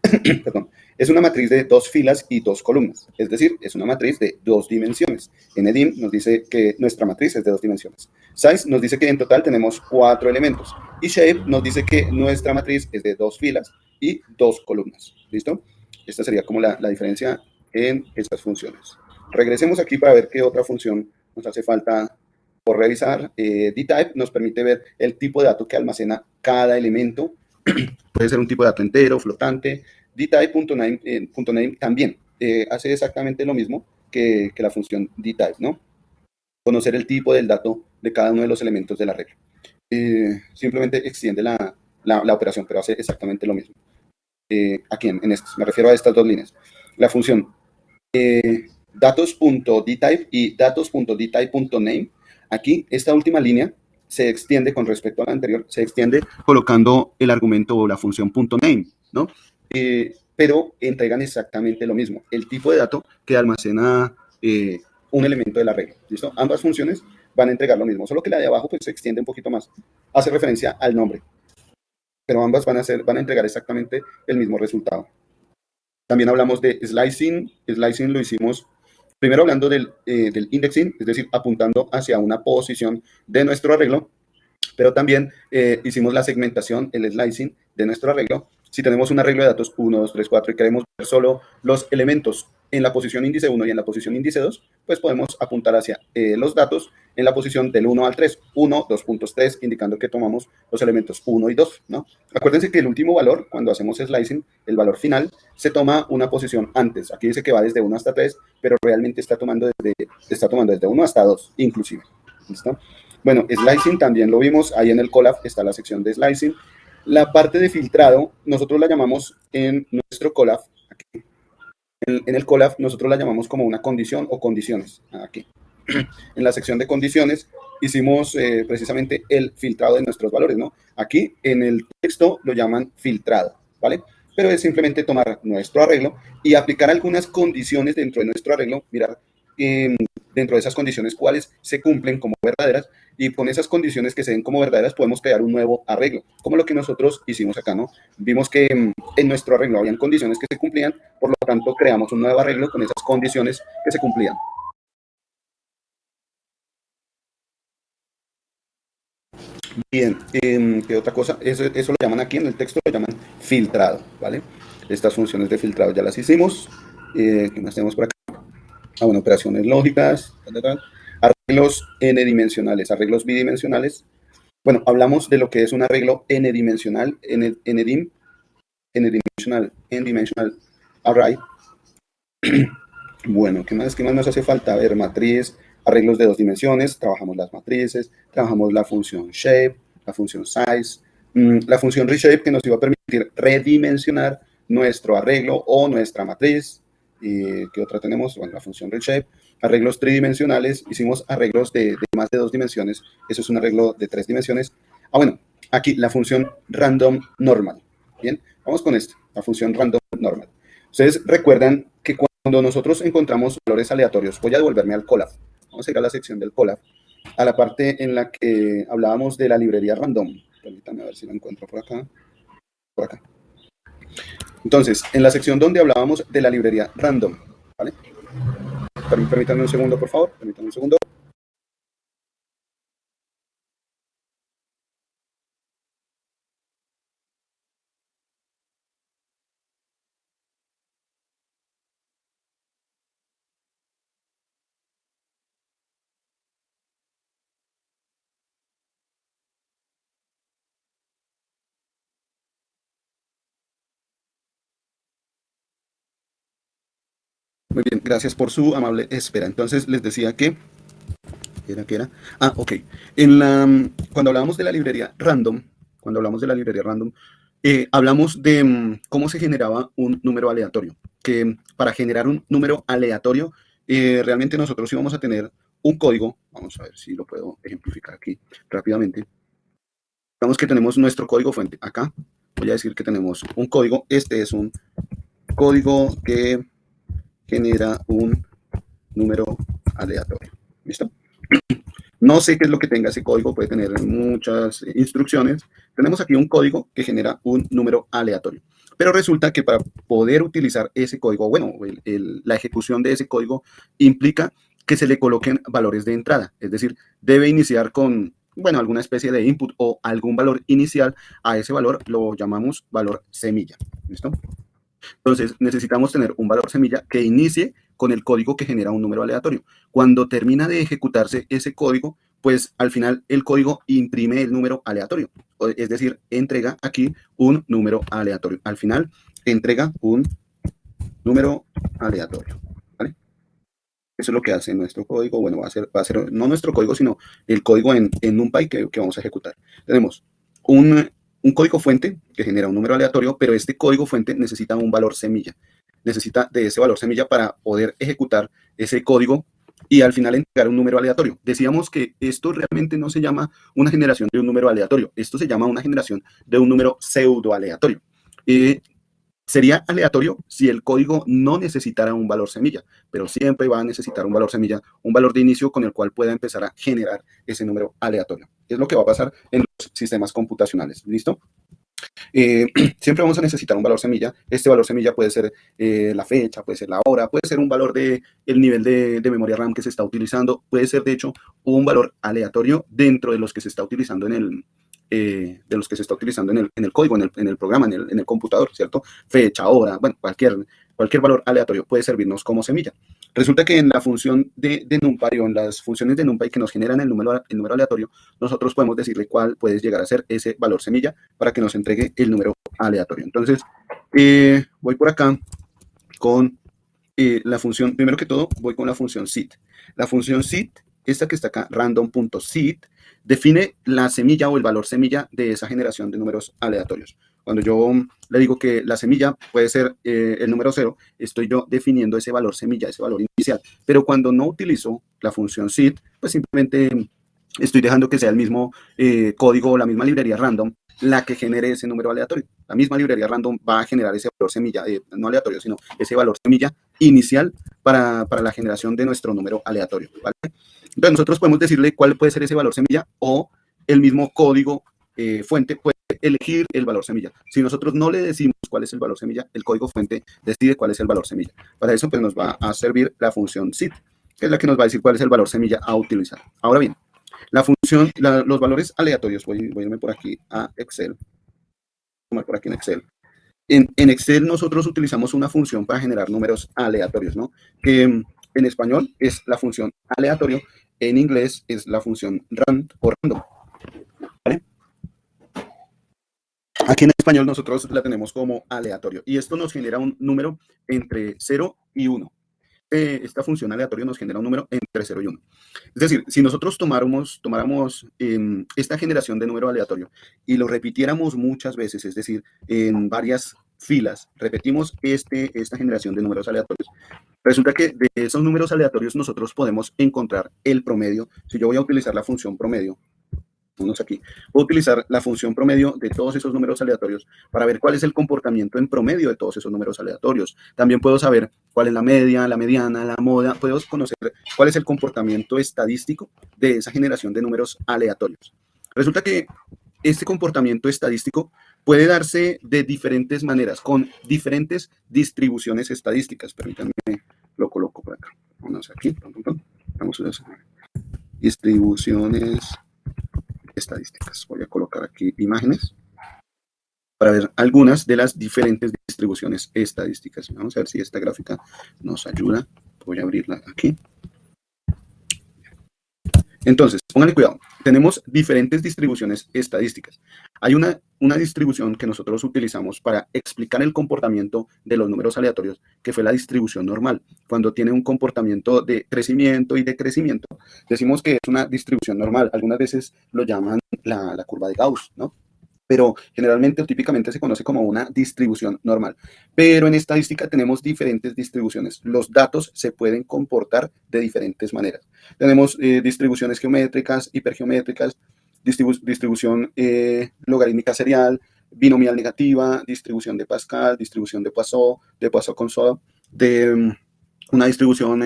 perdón, es una matriz de 2 filas y 2 columnas, es decir, es una matriz de 2 dimensiones. ndim nos dice que nuestra matriz es de 2 dimensiones. Size nos dice que en total tenemos 4 elementos. Y shape nos dice que nuestra matriz es de 2 filas y 2 columnas. ¿Listo? Esta sería como la diferencia en estas funciones. Regresemos aquí para ver qué otra función nos hace falta por revisar. dtype nos permite ver el tipo de dato que almacena cada elemento. Puede ser un tipo de dato entero, flotante. dtype.name también hace exactamente lo mismo que la función dtype, ¿no? Conocer el tipo del dato de cada uno de los elementos de la regla. Simplemente extiende la operación, pero hace exactamente lo mismo. Aquí en estos, me refiero a estas dos líneas. La función datos.dtype y datos.dtype.name. Aquí, esta última línea se extiende con respecto a la anterior, se extiende colocando el argumento o la función .name, ¿no? Pero entregan exactamente lo mismo, el tipo de dato que almacena un elemento de la regla, ¿listo? Ambas funciones van a entregar lo mismo, solo que la de abajo pues se extiende un poquito más, hace referencia al nombre, pero ambas van a entregar exactamente el mismo resultado. También hablamos de slicing. Slicing lo hicimos primero hablando del indexing, es decir, apuntando hacia una posición de nuestro arreglo, pero también hicimos la segmentación, el slicing de nuestro arreglo. Si tenemos un arreglo de datos 1, 2, 3, 4 y queremos ver solo los elementos en la posición índice 1 y en la posición índice 2, pues podemos apuntar hacia los datos en la posición del 1 al 3, 1, 2.3, indicando que tomamos los elementos 1 y 2, ¿no? Acuérdense que el último valor, cuando hacemos slicing, el valor final, se toma una posición antes. Aquí dice que va desde 1 hasta 3, pero realmente está tomando desde 1 hasta 2, inclusive. ¿Listo? Bueno, slicing también lo vimos, ahí en el Colab está la sección de slicing. La parte de filtrado, nosotros la llamamos en nuestro Colab, aquí, en el Colab, nosotros la llamamos como una condición o condiciones, aquí. En la sección de condiciones hicimos precisamente el filtrado de nuestros valores, ¿no? Aquí en el texto lo llaman filtrado, ¿vale? Pero es simplemente tomar nuestro arreglo y aplicar algunas condiciones dentro de nuestro arreglo, mirar dentro de esas condiciones cuáles se cumplen como verdaderas, y con esas condiciones que se den como verdaderas podemos crear un nuevo arreglo, como lo que nosotros hicimos acá, ¿no? Vimos que en nuestro arreglo habían condiciones que se cumplían, por lo tanto creamos un nuevo arreglo con esas condiciones que se cumplían. Bien, ¿qué otra cosa? Eso lo llaman aquí en el texto, lo llaman filtrado, ¿vale? Estas funciones de filtrado ya las hicimos. ¿Qué más tenemos por acá? Bueno, operaciones lógicas, arreglos n-dimensionales, arreglos bidimensionales. Bueno, hablamos de lo que es un arreglo n-dimensional, n-dimensional array. Bueno, ¿qué más nos hace falta? A ver, matriz, arreglos de 2 dimensiones, trabajamos las matrices, trabajamos la función shape, la función size, la función reshape que nos iba a permitir redimensionar nuestro arreglo o nuestra matriz. ¿Qué otra tenemos? Bueno, la función reshape, arreglos tridimensionales, hicimos arreglos de más de 2 dimensiones, eso es un arreglo de 3 dimensiones. Bueno, aquí la función random normal. Bien, vamos con esto, la función random normal. Ustedes recuerdan que cuando nosotros encontramos valores aleatorios, voy a devolverme al Colab, vamos a ir a la sección del Colab, a la parte en la que hablábamos de la librería random. Permítanme a ver si lo encuentro por acá. Por acá. Entonces, en la sección donde hablábamos de la librería random, ¿vale? Permítanme un segundo, por favor. Permítanme un segundo. Muy bien, gracias por su amable espera. Entonces, les decía que... ¿Qué era? Ah, ok. Cuando hablábamos de la librería random, hablamos de cómo se generaba un número aleatorio. Que para generar un número aleatorio, realmente nosotros íbamos a tener un código. Vamos a ver si lo puedo ejemplificar aquí rápidamente. Digamos que tenemos nuestro código fuente. Acá voy a decir que tenemos un código. Este es un código que genera un número aleatorio. ¿Listo? No sé qué es lo que tenga ese código, puede tener muchas instrucciones. Tenemos aquí un código que genera un número aleatorio. Pero resulta que para poder utilizar ese código, bueno, la ejecución de ese código implica que se le coloquen valores de entrada. Es decir, debe iniciar con, bueno, alguna especie de input o algún valor inicial. A ese valor lo llamamos valor semilla. ¿Listo? Entonces, necesitamos tener un valor semilla que inicie con el código que genera un número aleatorio. Cuando termina de ejecutarse ese código, pues al final el código imprime el número aleatorio. Es decir, entrega aquí un número aleatorio. Al final, entrega un número aleatorio. ¿Vale? Eso es lo que hace nuestro código. Bueno, va a ser no nuestro código, sino el código en NumPy que vamos a ejecutar. Tenemos un código fuente que genera un número aleatorio, pero este código fuente necesita un valor semilla. Necesita de ese valor semilla para poder ejecutar ese código y al final entregar un número aleatorio. Decíamos que esto realmente no se llama una generación de un número aleatorio, esto se llama una generación de un número pseudo aleatorio. Sería aleatorio si el código no necesitara un valor semilla, pero siempre va a necesitar un valor semilla, un valor de inicio con el cual pueda empezar a generar ese número aleatorio. Es lo que va a pasar en los sistemas computacionales. ¿Listo? Siempre vamos a necesitar un valor semilla. Este valor semilla puede ser la fecha, puede ser la hora, puede ser un valor del nivel de memoria RAM que se está utilizando, puede ser de hecho un valor aleatorio dentro de los que se está utilizando en el código, en el programa, en el computador, ¿cierto? Fecha, hora, bueno, cualquier cualquier valor aleatorio puede servirnos como semilla. Resulta que en la función de NumPy o en las funciones de NumPy que nos generan el número aleatorio, nosotros podemos decirle cuál puede llegar a ser ese valor semilla para que nos entregue el número aleatorio. Entonces, voy por acá con la función, primero que todo, voy con la función seed. La función seed, esta que está acá, random.seed, define la semilla o el valor semilla de esa generación de números aleatorios. Cuando yo le digo que la semilla puede ser el número 0, estoy yo definiendo ese valor semilla, ese valor inicial. Pero cuando no utilizo la función seed, pues simplemente estoy dejando que sea el mismo código o la misma librería random la que genere ese número aleatorio. La misma librería random va a generar ese valor semilla, no aleatorio, sino ese valor semilla inicial para la generación de nuestro número aleatorio, ¿vale? Entonces nosotros podemos decirle cuál puede ser ese valor semilla o el mismo código fuente puede elegir el valor semilla. Si nosotros no le decimos cuál es el valor semilla, el código fuente decide cuál es el valor semilla. Para eso pues nos va a servir la función seed, que es la que nos va a decir cuál es el valor semilla a utilizar. Ahora bien, la función, los valores aleatorios, voy a irme por aquí a Excel, tomar por aquí en Excel. En Excel nosotros utilizamos una función para generar números aleatorios, ¿no? Que en español es la función aleatorio, en inglés es la función rand o random, ¿vale? Aquí en español nosotros la tenemos como aleatorio y esto nos genera un número entre 0 y 1. Esta función aleatoria nos genera un número entre 0 y 1. Es decir, si nosotros tomáramos esta generación de número aleatorio y lo repitiéramos muchas veces, es decir, en varias filas, repetimos esta generación de números aleatorios, resulta que de esos números aleatorios nosotros podemos encontrar el promedio. Si yo voy a utilizar la función promedio, aquí, voy a utilizar la función promedio de todos esos números aleatorios para ver cuál es el comportamiento en promedio de todos esos números aleatorios. También puedo saber cuál es la media, la mediana, la moda. Puedo conocer cuál es el comportamiento estadístico de esa generación de números aleatorios. Resulta que este comportamiento estadístico puede darse de diferentes maneras, con diferentes distribuciones estadísticas. Permítanme, lo coloco por acá. Vamos aquí. Vamos a ver. Distribuciones estadísticas. Voy a colocar aquí imágenes para ver algunas de las diferentes distribuciones estadísticas. Vamos a ver si esta gráfica nos ayuda. Voy a abrirla aquí. Entonces, pónganle cuidado. Tenemos diferentes distribuciones estadísticas. Hay una distribución que nosotros utilizamos para explicar el comportamiento de los números aleatorios, que fue la distribución normal. Cuando tiene un comportamiento de crecimiento y decrecimiento, decimos que es una distribución normal. Algunas veces lo llaman la curva de Gauss, ¿no? Pero generalmente o típicamente se conoce como una distribución normal. Pero en estadística tenemos diferentes distribuciones. Los datos se pueden comportar de diferentes maneras. Tenemos distribuciones geométricas, hipergeométricas, distribución logarítmica serial, binomial negativa, distribución de Pascal, distribución de Poisson-Gonzalez, de una distribución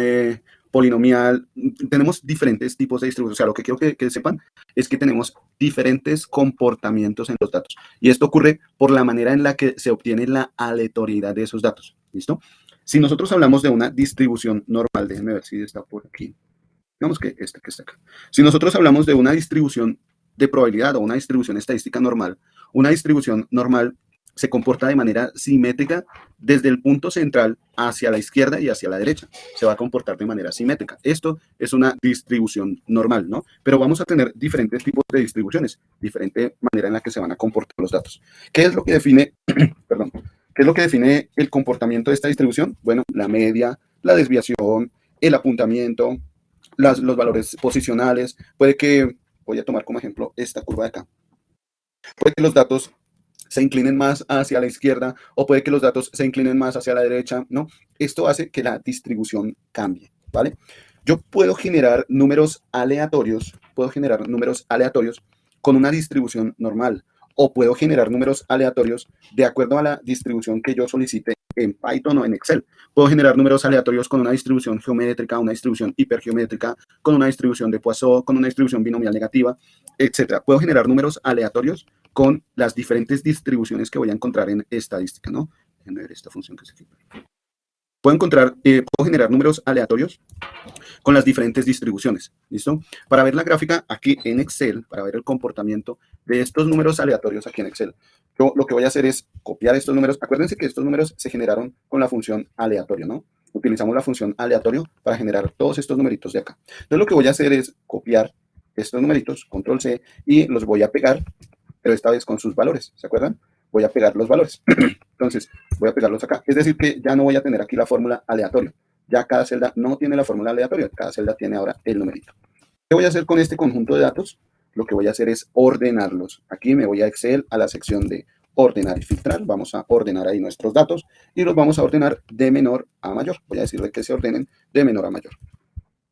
polinomial. Tenemos diferentes tipos de distribución. O sea, lo que quiero que sepan es que tenemos diferentes comportamientos en los datos. Y esto ocurre por la manera en la que se obtiene la aleatoriedad de esos datos. ¿Listo? Si nosotros hablamos de una distribución normal, déjenme ver si está por aquí. Digamos que esta que está acá. Si nosotros hablamos de una distribución de probabilidad o una distribución estadística normal, una distribución normal se comporta de manera simétrica desde el punto central hacia la izquierda y hacia la derecha. Se va a comportar de manera simétrica. Esto es una distribución normal, ¿no? Pero vamos a tener diferentes tipos de distribuciones, diferente manera en la que se van a comportar los datos. ¿Qué es lo que define, perdón, qué es lo que define el comportamiento de esta distribución? Bueno, la media, la desviación, el apuntamiento, los valores posicionales. Puede que, voy a tomar como ejemplo esta curva de acá. Puede que los datos se inclinen más hacia la izquierda o puede que los datos se inclinen más hacia la derecha, ¿no? Esto hace que la distribución cambie, ¿vale? Yo puedo generar números aleatorios con una distribución normal o puedo generar números aleatorios de acuerdo a la distribución que yo solicite en Python o en Excel. Puedo generar números aleatorios con una distribución geométrica, una distribución hipergeométrica, con una distribución de Poisson, con una distribución binomial negativa, etc. Puedo generar números aleatorios con las diferentes distribuciones que voy a encontrar en estadística, ¿no? Déjenme ver esta función que se aquí. puedo generar números aleatorios con las diferentes distribuciones, ¿listo? Para ver la gráfica aquí en Excel, para ver el comportamiento de estos números aleatorios aquí en Excel, yo lo que voy a hacer es copiar estos números. Acuérdense que estos números se generaron con la función aleatorio, ¿no? Utilizamos la función aleatorio para generar todos estos numeritos de acá. Entonces lo que voy a hacer es copiar estos numeritos, control C, y los voy a pegar, pero esta vez con sus valores, ¿se acuerdan? Voy a pegar los valores. Entonces, voy a pegarlos acá. Es decir, que ya no voy a tener aquí la fórmula aleatorio. Ya cada celda no tiene la fórmula aleatoria, cada celda tiene ahora el numerito. ¿Qué voy a hacer con este conjunto de datos? Lo que voy a hacer es ordenarlos. Aquí me voy a Excel, a la sección de ordenar y filtrar. Vamos a ordenar ahí nuestros datos y los vamos a ordenar de menor a mayor. Voy a decirle que se ordenen de menor a mayor.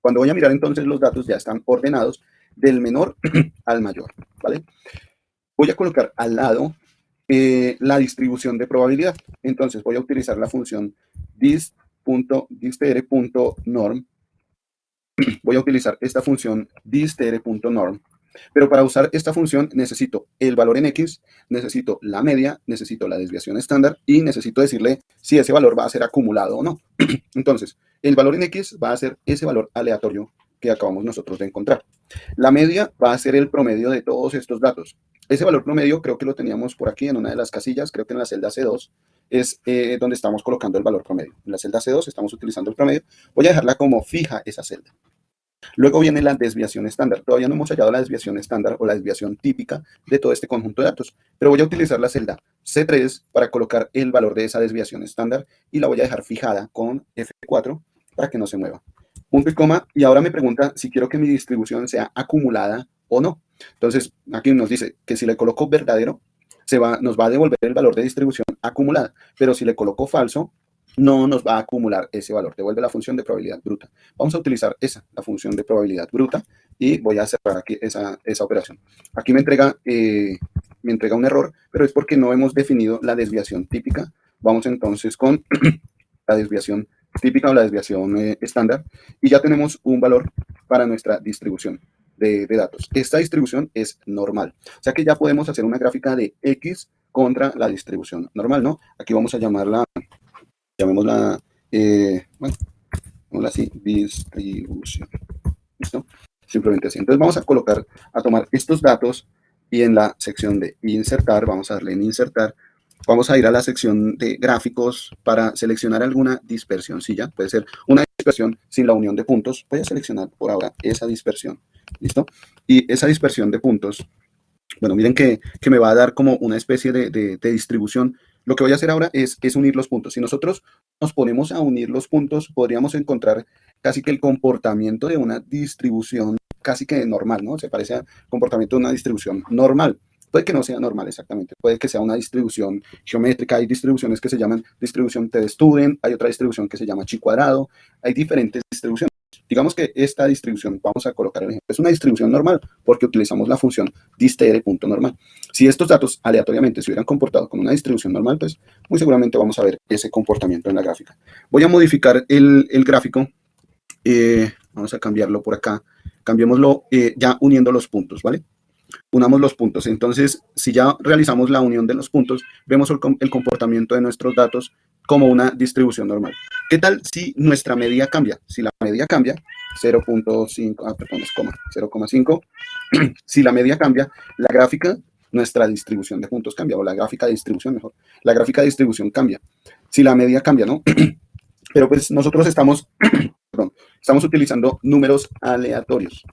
Cuando voy a mirar entonces los datos ya están ordenados del menor al mayor, ¿vale? Voy a colocar al lado la distribución de probabilidad. Entonces voy a utilizar la función dist.norm. Voy a utilizar esta función dist.norm. Pero para usar esta función necesito el valor en X, necesito la media, necesito la desviación estándar y necesito decirle si ese valor va a ser acumulado o no. Entonces, el valor en X va a ser ese valor aleatorio que acabamos nosotros de encontrar. La media va a ser el promedio de todos estos datos. Ese valor promedio creo que lo teníamos por aquí en una de las casillas, creo que en la celda C2 es donde estamos colocando el valor promedio. En la celda C2 estamos utilizando el promedio. Voy a dejarla como fija esa celda. Luego viene la desviación estándar. Todavía no hemos hallado la desviación estándar o la desviación típica de todo este conjunto de datos, pero voy a utilizar la celda C3 para colocar el valor de esa desviación estándar y la voy a dejar fijada con F4 para que no se mueva. Punto y coma, y ahora me pregunta si quiero que mi distribución sea acumulada o no. Entonces, aquí nos dice que si le coloco verdadero, nos va a devolver el valor de distribución acumulada, pero si le coloco falso, no nos va a acumular ese valor, devuelve la función de probabilidad bruta. Vamos a utilizar la función de probabilidad bruta, y voy a cerrar aquí esa operación. Aquí me entrega un error, pero es porque no hemos definido la desviación típica. Vamos entonces con la desviación típica o la desviación estándar, y ya tenemos un valor para nuestra distribución de datos. Esta distribución es normal, o sea que ya podemos hacer una gráfica de X contra la distribución normal, ¿no? Aquí vamos a llamémosla, bueno, llamémosla así, distribución. ¿Listo? Simplemente así. Entonces vamos a tomar estos datos y en la sección de insertar, vamos a darle en insertar, vamos a ir a la sección de gráficos para seleccionar alguna dispersioncilla. Puede ser una dispersión sin la unión de puntos. Voy a seleccionar por ahora esa dispersión. ¿Listo? Y esa dispersión de puntos, bueno, miren que me va a dar como una especie de distribución. Lo que voy a hacer ahora es unir los puntos. Si nosotros nos ponemos a unir los puntos, podríamos encontrar casi que el comportamiento de una distribución casi que normal, ¿no? Se parece al comportamiento de una distribución normal. Puede que no sea normal exactamente, puede que sea una distribución geométrica. Hay distribuciones que se llaman distribución T-de-Student, hay otra distribución que se llama chi cuadrado, hay diferentes distribuciones. Digamos que esta distribución, vamos a colocar el ejemplo, es una distribución normal porque utilizamos la función dist.normal. Si estos datos aleatoriamente se hubieran comportado con una distribución normal, pues muy seguramente vamos a ver ese comportamiento en la gráfica. Voy a modificar el gráfico, vamos a cambiarlo por acá, cambiémoslo ya uniendo los puntos, ¿vale? Unamos los puntos. Entonces, si ya realizamos la unión de los puntos, vemos el comportamiento de nuestros datos como una distribución normal. ¿Qué tal si nuestra media cambia? Si la media cambia, 0.5, perdón, es coma, 0,5. Si la media cambia, la gráfica, nuestra distribución de puntos cambia, o la gráfica de distribución, mejor. La gráfica de distribución cambia. Si la media cambia, ¿no? Pero pues nosotros estamos utilizando números aleatorios.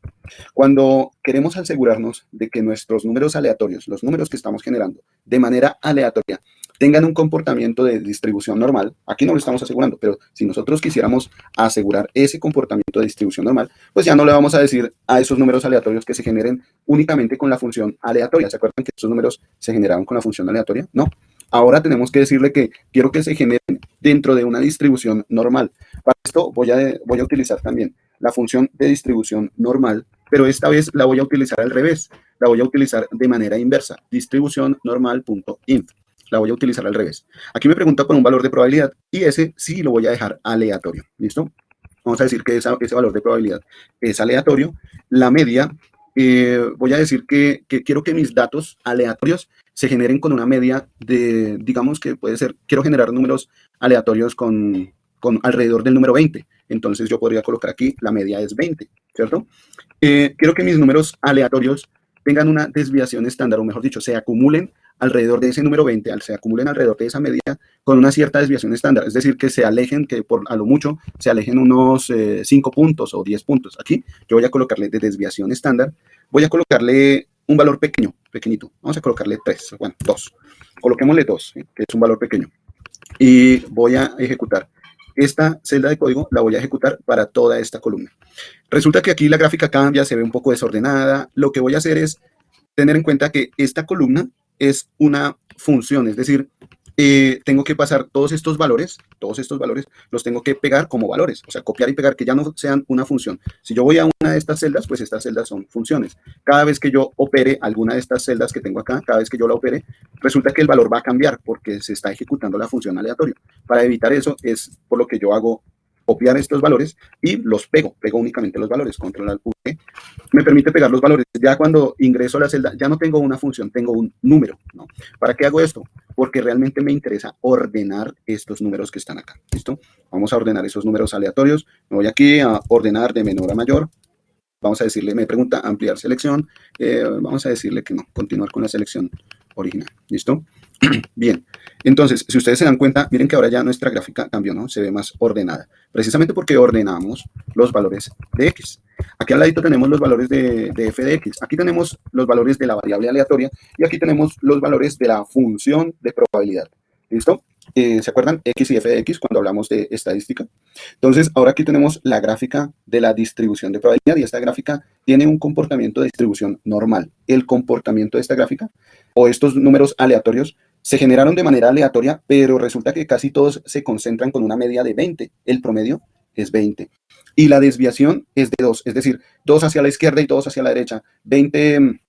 Cuando queremos asegurarnos de que nuestros números aleatorios, los números que estamos generando de manera aleatoria, tengan un comportamiento de distribución normal, aquí no lo estamos asegurando, pero si nosotros quisiéramos asegurar ese comportamiento de distribución normal, pues ya no le vamos a decir a esos números aleatorios que se generen únicamente con la función aleatoria. ¿Se acuerdan que esos números se generaron con la función aleatoria? No. Ahora tenemos que decirle que quiero que se generen dentro de una distribución normal. Para esto voy a utilizar también la función de distribución normal, pero esta vez la voy a utilizar al revés. La voy a utilizar de manera inversa. Distribución normal.int. La voy a utilizar al revés. Aquí me pregunta por un valor de probabilidad y ese sí lo voy a dejar aleatorio. ¿Listo? Vamos a decir que ese valor de probabilidad es aleatorio. La media, voy a decir que quiero que mis datos aleatorios se generen con una media de, digamos que puede ser, quiero generar números aleatorios con con alrededor del número 20. Entonces yo podría colocar aquí, la media es 20, ¿cierto? Quiero que mis números aleatorios tengan una desviación estándar, o mejor dicho, se acumulen alrededor de ese número 20, se acumulen alrededor de esa media con una cierta desviación estándar, es decir, que se alejen, que por a lo mucho se alejen unos 5 puntos o 10 puntos. Aquí yo voy a colocarle de desviación estándar, voy a colocarle un valor pequeño, pequeñito, vamos a colocarle 3, bueno, 2, coloquémosle 2, que es un valor pequeño, y voy a ejecutar. Esta celda de código la voy a ejecutar para toda esta columna. Resulta que aquí la gráfica cambia, se ve un poco desordenada. Lo que voy a hacer es tener en cuenta que esta columna es una función, es decir, tengo que pasar todos estos valores los tengo que pegar como valores, o sea, copiar y pegar, que ya no sean una función. Si yo voy a una de estas celdas, pues estas celdas son funciones. Cada vez que yo opere alguna de estas celdas que tengo acá, cada vez que yo la opere, resulta que el valor va a cambiar porque se está ejecutando la función aleatoria. Para evitar eso es por lo que yo hago copiar estos valores y los pego únicamente los valores, control alt V, me permite pegar los valores. Ya cuando ingreso a la celda, ya no tengo una función, tengo un número, ¿no? ¿Para qué hago esto? Porque realmente me interesa ordenar estos números que están acá, ¿listo? Vamos a ordenar esos números aleatorios. Me voy aquí a ordenar de menor a mayor. Vamos a decirle, me pregunta ampliar selección. Vamos a decirle que no, continuar con la selección original, ¿listo? Bien, entonces, si ustedes se dan cuenta, miren que ahora ya nuestra gráfica cambió, ¿no? Se ve más ordenada, precisamente porque ordenamos los valores de X. Aquí al ladito tenemos los valores de f de X. Aquí tenemos los valores de la variable aleatoria y aquí tenemos los valores de la función de probabilidad. ¿Listo? ¿Se acuerdan? X y f de X cuando hablamos de estadística. Entonces, ahora aquí tenemos la gráfica de la distribución de probabilidad y esta gráfica tiene un comportamiento de distribución normal. El comportamiento de esta gráfica o estos números aleatorios se generaron de manera aleatoria, pero resulta que casi todos se concentran con una media de 20. El promedio es 20. Y la desviación es de 2, es decir, 2 hacia la izquierda y 2 hacia la derecha. 20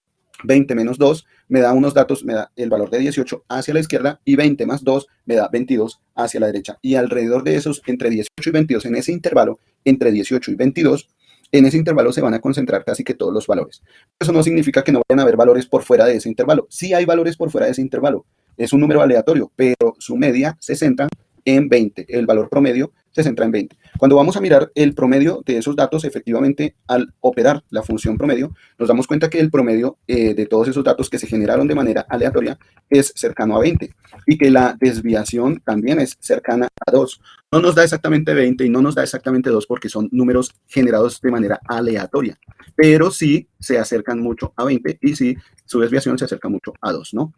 menos 2 me da unos datos, me da el valor de 18 hacia la izquierda y 20 más 2 me da 22 hacia la derecha. Y alrededor de esos, entre 18 y 22, en ese intervalo, entre 18 y 22, en ese intervalo se van a concentrar casi que todos los valores. Eso no significa que no vayan a haber valores por fuera de ese intervalo. Sí hay valores por fuera de ese intervalo. Es un número aleatorio, pero su media se centra en 20. El valor promedio se centra en 20. Cuando vamos a mirar el promedio de esos datos, efectivamente, al operar la función promedio, nos damos cuenta que el promedio de todos esos datos que se generaron de manera aleatoria es cercano a 20 y que la desviación también es cercana a 2. No nos da exactamente 20 y no nos da exactamente 2 porque son números generados de manera aleatoria, pero sí se acercan mucho a 20 y sí su desviación se acerca mucho a 2, ¿no?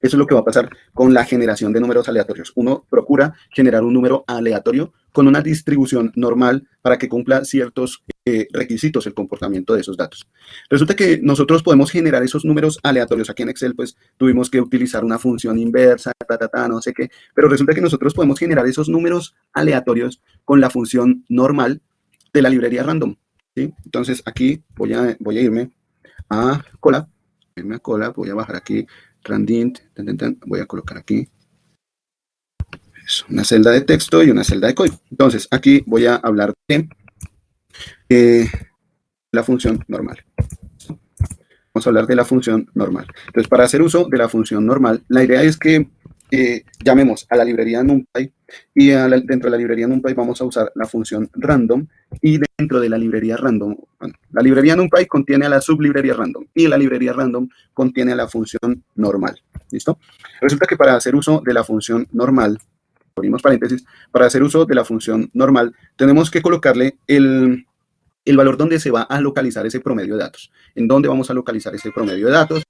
Eso es lo que va a pasar con la generación de números aleatorios. Uno procura generar un número aleatorio con una distribución normal para que cumpla ciertos requisitos el comportamiento de esos datos. Resulta que nosotros podemos generar esos números aleatorios. Aquí en Excel, pues, tuvimos que utilizar una función inversa, no sé qué, pero resulta que nosotros podemos generar esos números aleatorios con la función normal de la librería random, ¿sí? Entonces, aquí voy a irme a Colab, voy a bajar aquí Randint, voy a colocar aquí una celda de texto y una celda de código. Entonces, aquí voy a hablar de la función normal. Vamos a hablar de la función normal. Entonces, para hacer uso de la función normal, la idea es que llamemos a la librería NumPy y dentro de la librería NumPy vamos a usar la función random y dentro de la librería random, bueno, la librería NumPy contiene a la sublibrería random y la librería random contiene a la función normal. ¿Listo? Resulta que para hacer uso de la función normal, abrimos paréntesis, para hacer uso de la función normal tenemos que colocarle el valor donde se va a localizar ese promedio de datos. ¿En dónde vamos a localizar ese promedio de datos?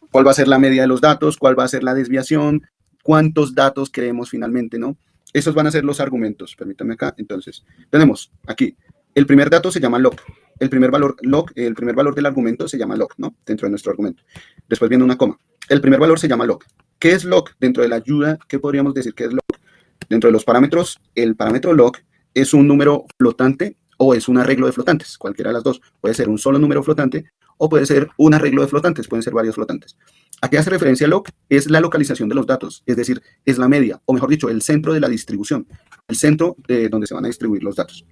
¿Cuál va a ser la media de los datos? ¿Cuál va a ser la desviación? ¿Cuántos datos queremos finalmente, no? Esos van a ser los argumentos. Permítanme acá. Entonces, tenemos aquí, el primer dato se llama log. El primer valor del argumento se llama log, ¿no? Dentro de nuestro argumento. Después viene una coma. El primer valor se llama log. ¿Qué es log? Dentro de la ayuda, ¿qué podríamos decir que es log? Dentro de los parámetros, el parámetro log es un número flotante o es un arreglo de flotantes, cualquiera de las dos. Puede ser un solo número flotante o puede ser un arreglo de flotantes, pueden ser varios flotantes. ¿A qué hace referencia log? Es la localización de los datos, es decir, es la media, o mejor dicho, el centro de la distribución, el centro de donde se van a distribuir los datos.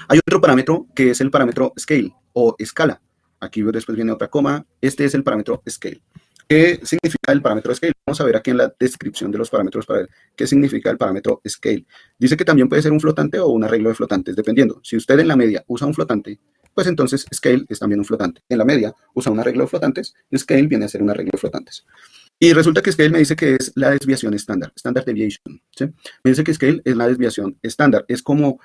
Hay otro parámetro que es el parámetro scale o escala. Aquí después viene otra coma, este es el parámetro scale. ¿Qué significa el parámetro scale? Vamos a ver aquí en la descripción de los parámetros para ver qué significa el parámetro scale. Dice que también puede ser un flotante o un arreglo de flotantes, dependiendo. Si usted en la media usa un flotante, pues entonces scale es también un flotante. En la media usa un arreglo de flotantes, scale viene a ser un arreglo de flotantes. Y resulta que scale me dice que es la desviación estándar, standard deviation, ¿sí? Me dice que scale es la desviación estándar, es como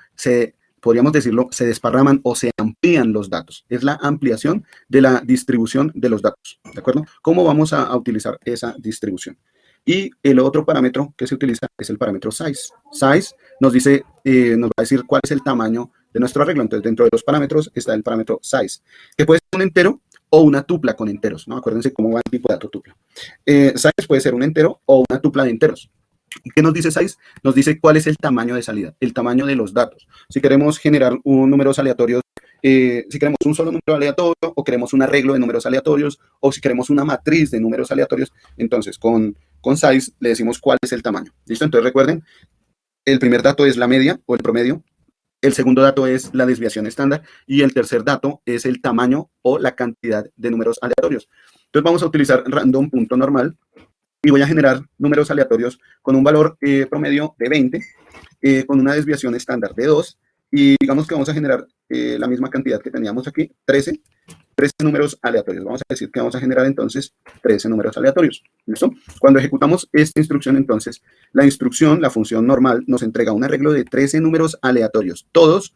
podríamos decirlo, se desparraman o se amplían los datos. Es la ampliación de la distribución de los datos, ¿de acuerdo? ¿Cómo vamos a utilizar esa distribución? Y el otro parámetro que se utiliza es el parámetro size. Size nos dice, nos va a decir cuál es el tamaño de nuestro arreglo. Entonces, dentro de los parámetros está el parámetro size, que puede ser un entero o una tupla con enteros, ¿no? Acuérdense cómo va el tipo de dato tupla. Size puede ser un entero o una tupla de enteros. ¿Qué nos dice size? Nos dice cuál es el tamaño de salida, el tamaño de los datos. Si queremos generar un números aleatorios, si queremos un solo número aleatorio o queremos un arreglo de números aleatorios o si queremos una matriz de números aleatorios, entonces con size le decimos cuál es el tamaño. ¿Listo? Entonces recuerden, el primer dato es la media o el promedio, el segundo dato es la desviación estándar y el tercer dato es el tamaño o la cantidad de números aleatorios. Entonces vamos a utilizar random.normal y voy a generar números aleatorios con un valor promedio de 20, con una desviación estándar de 2, y digamos que vamos a generar la misma cantidad que teníamos aquí, 13 números aleatorios. Vamos a decir que vamos a generar entonces 13 números aleatorios. ¿Listo? Cuando ejecutamos esta instrucción, entonces, la instrucción, la función normal, nos entrega un arreglo de 13 números aleatorios, todos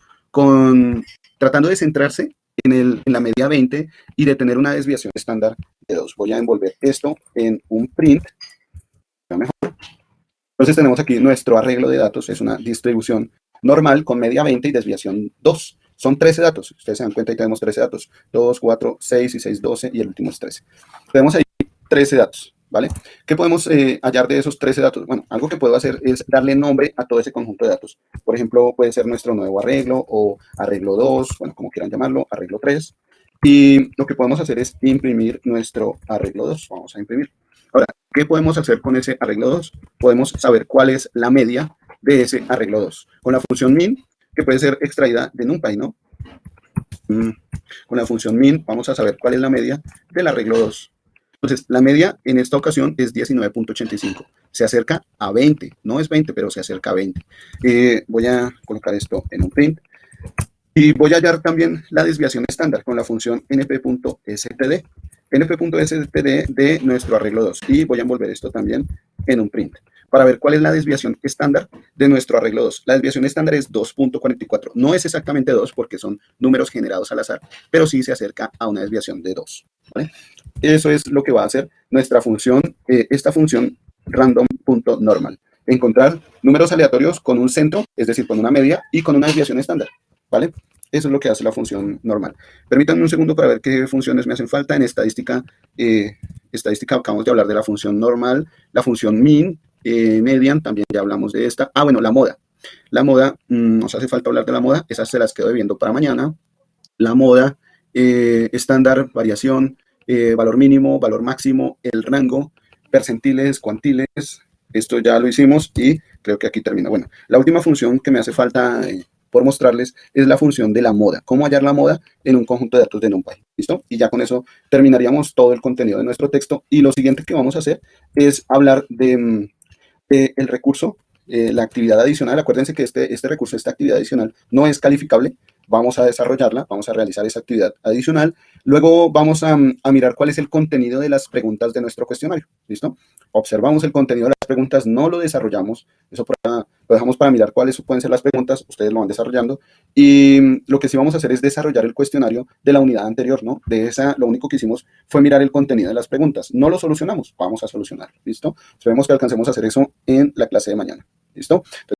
tratando de centrarse en la media 20 y de tener una desviación estándar de 2. Voy a envolver esto en un print. Entonces tenemos aquí nuestro arreglo de datos, es una distribución normal con media 20 y desviación 2. Son 13 datos, ustedes se dan cuenta y tenemos 13 datos, 2, 4, 6 y 6, 12 y el último es 13. Tenemos ahí 13 datos, ¿vale? ¿Qué podemos hallar de esos 13 datos? Bueno, algo que puedo hacer es darle nombre a todo ese conjunto de datos. Por ejemplo, puede ser nuestro nuevo arreglo o arreglo 2, bueno, como quieran llamarlo, arreglo 3. Y lo que podemos hacer es imprimir nuestro arreglo 2. Vamos a imprimir. Ahora, ¿qué podemos hacer con ese arreglo 2? Podemos saber cuál es la media de ese arreglo 2. Con la función min, que puede ser extraída de NumPy, ¿no? Con la función min vamos a saber cuál es la media del arreglo 2. Entonces, la media en esta ocasión es 19.85. Se acerca a 20. No es 20, pero se acerca a 20. Voy a colocar esto en un print. Y voy a hallar también la desviación estándar con la función np.std. np.std de nuestro arreglo 2. Y voy a envolver esto también en un print para ver cuál es la desviación estándar de nuestro arreglo 2. La desviación estándar es 2.44. No es exactamente 2 porque son números generados al azar, pero sí se acerca a una desviación de 2. ¿Vale? Eso es lo que va a hacer nuestra función, esta función random.normal. Encontrar números aleatorios con un centro, es decir, con una media y con una desviación estándar. ¿Vale? Eso es lo que hace la función normal. Permítanme un segundo para ver qué funciones me hacen falta. En estadística, acabamos de hablar de la función normal, la función min, median, también ya hablamos de esta. Ah, bueno, la moda. La moda, nos hace falta hablar de la moda, esas se las quedo debiendo para mañana. La moda, estándar, variación, valor mínimo, valor máximo, el rango, percentiles, cuantiles, esto ya lo hicimos y creo que aquí termina. Bueno, la última función que me hace falta por mostrarles es la función de la moda. ¿Cómo hallar la moda en un conjunto de datos de NumPy? ¿Listo? Y ya con eso terminaríamos todo el contenido de nuestro texto. Y lo siguiente que vamos a hacer es hablar de el recurso, la actividad adicional. Acuérdense que este recurso, esta actividad adicional, no es calificable. Vamos a desarrollarla, vamos a realizar esa actividad adicional. Luego vamos a mirar cuál es el contenido de las preguntas de nuestro cuestionario. ¿Listo? Observamos el contenido de las preguntas, no lo desarrollamos. Eso lo dejamos para mirar cuáles pueden ser las preguntas. Ustedes lo van desarrollando. Y lo que sí vamos a hacer es desarrollar el cuestionario de la unidad anterior, ¿no? De esa, lo único que hicimos fue mirar el contenido de las preguntas. No lo solucionamos, vamos a solucionar. ¿Listo? Esperemos que alcancemos a hacer eso en la clase de mañana. ¿Listo? Entonces,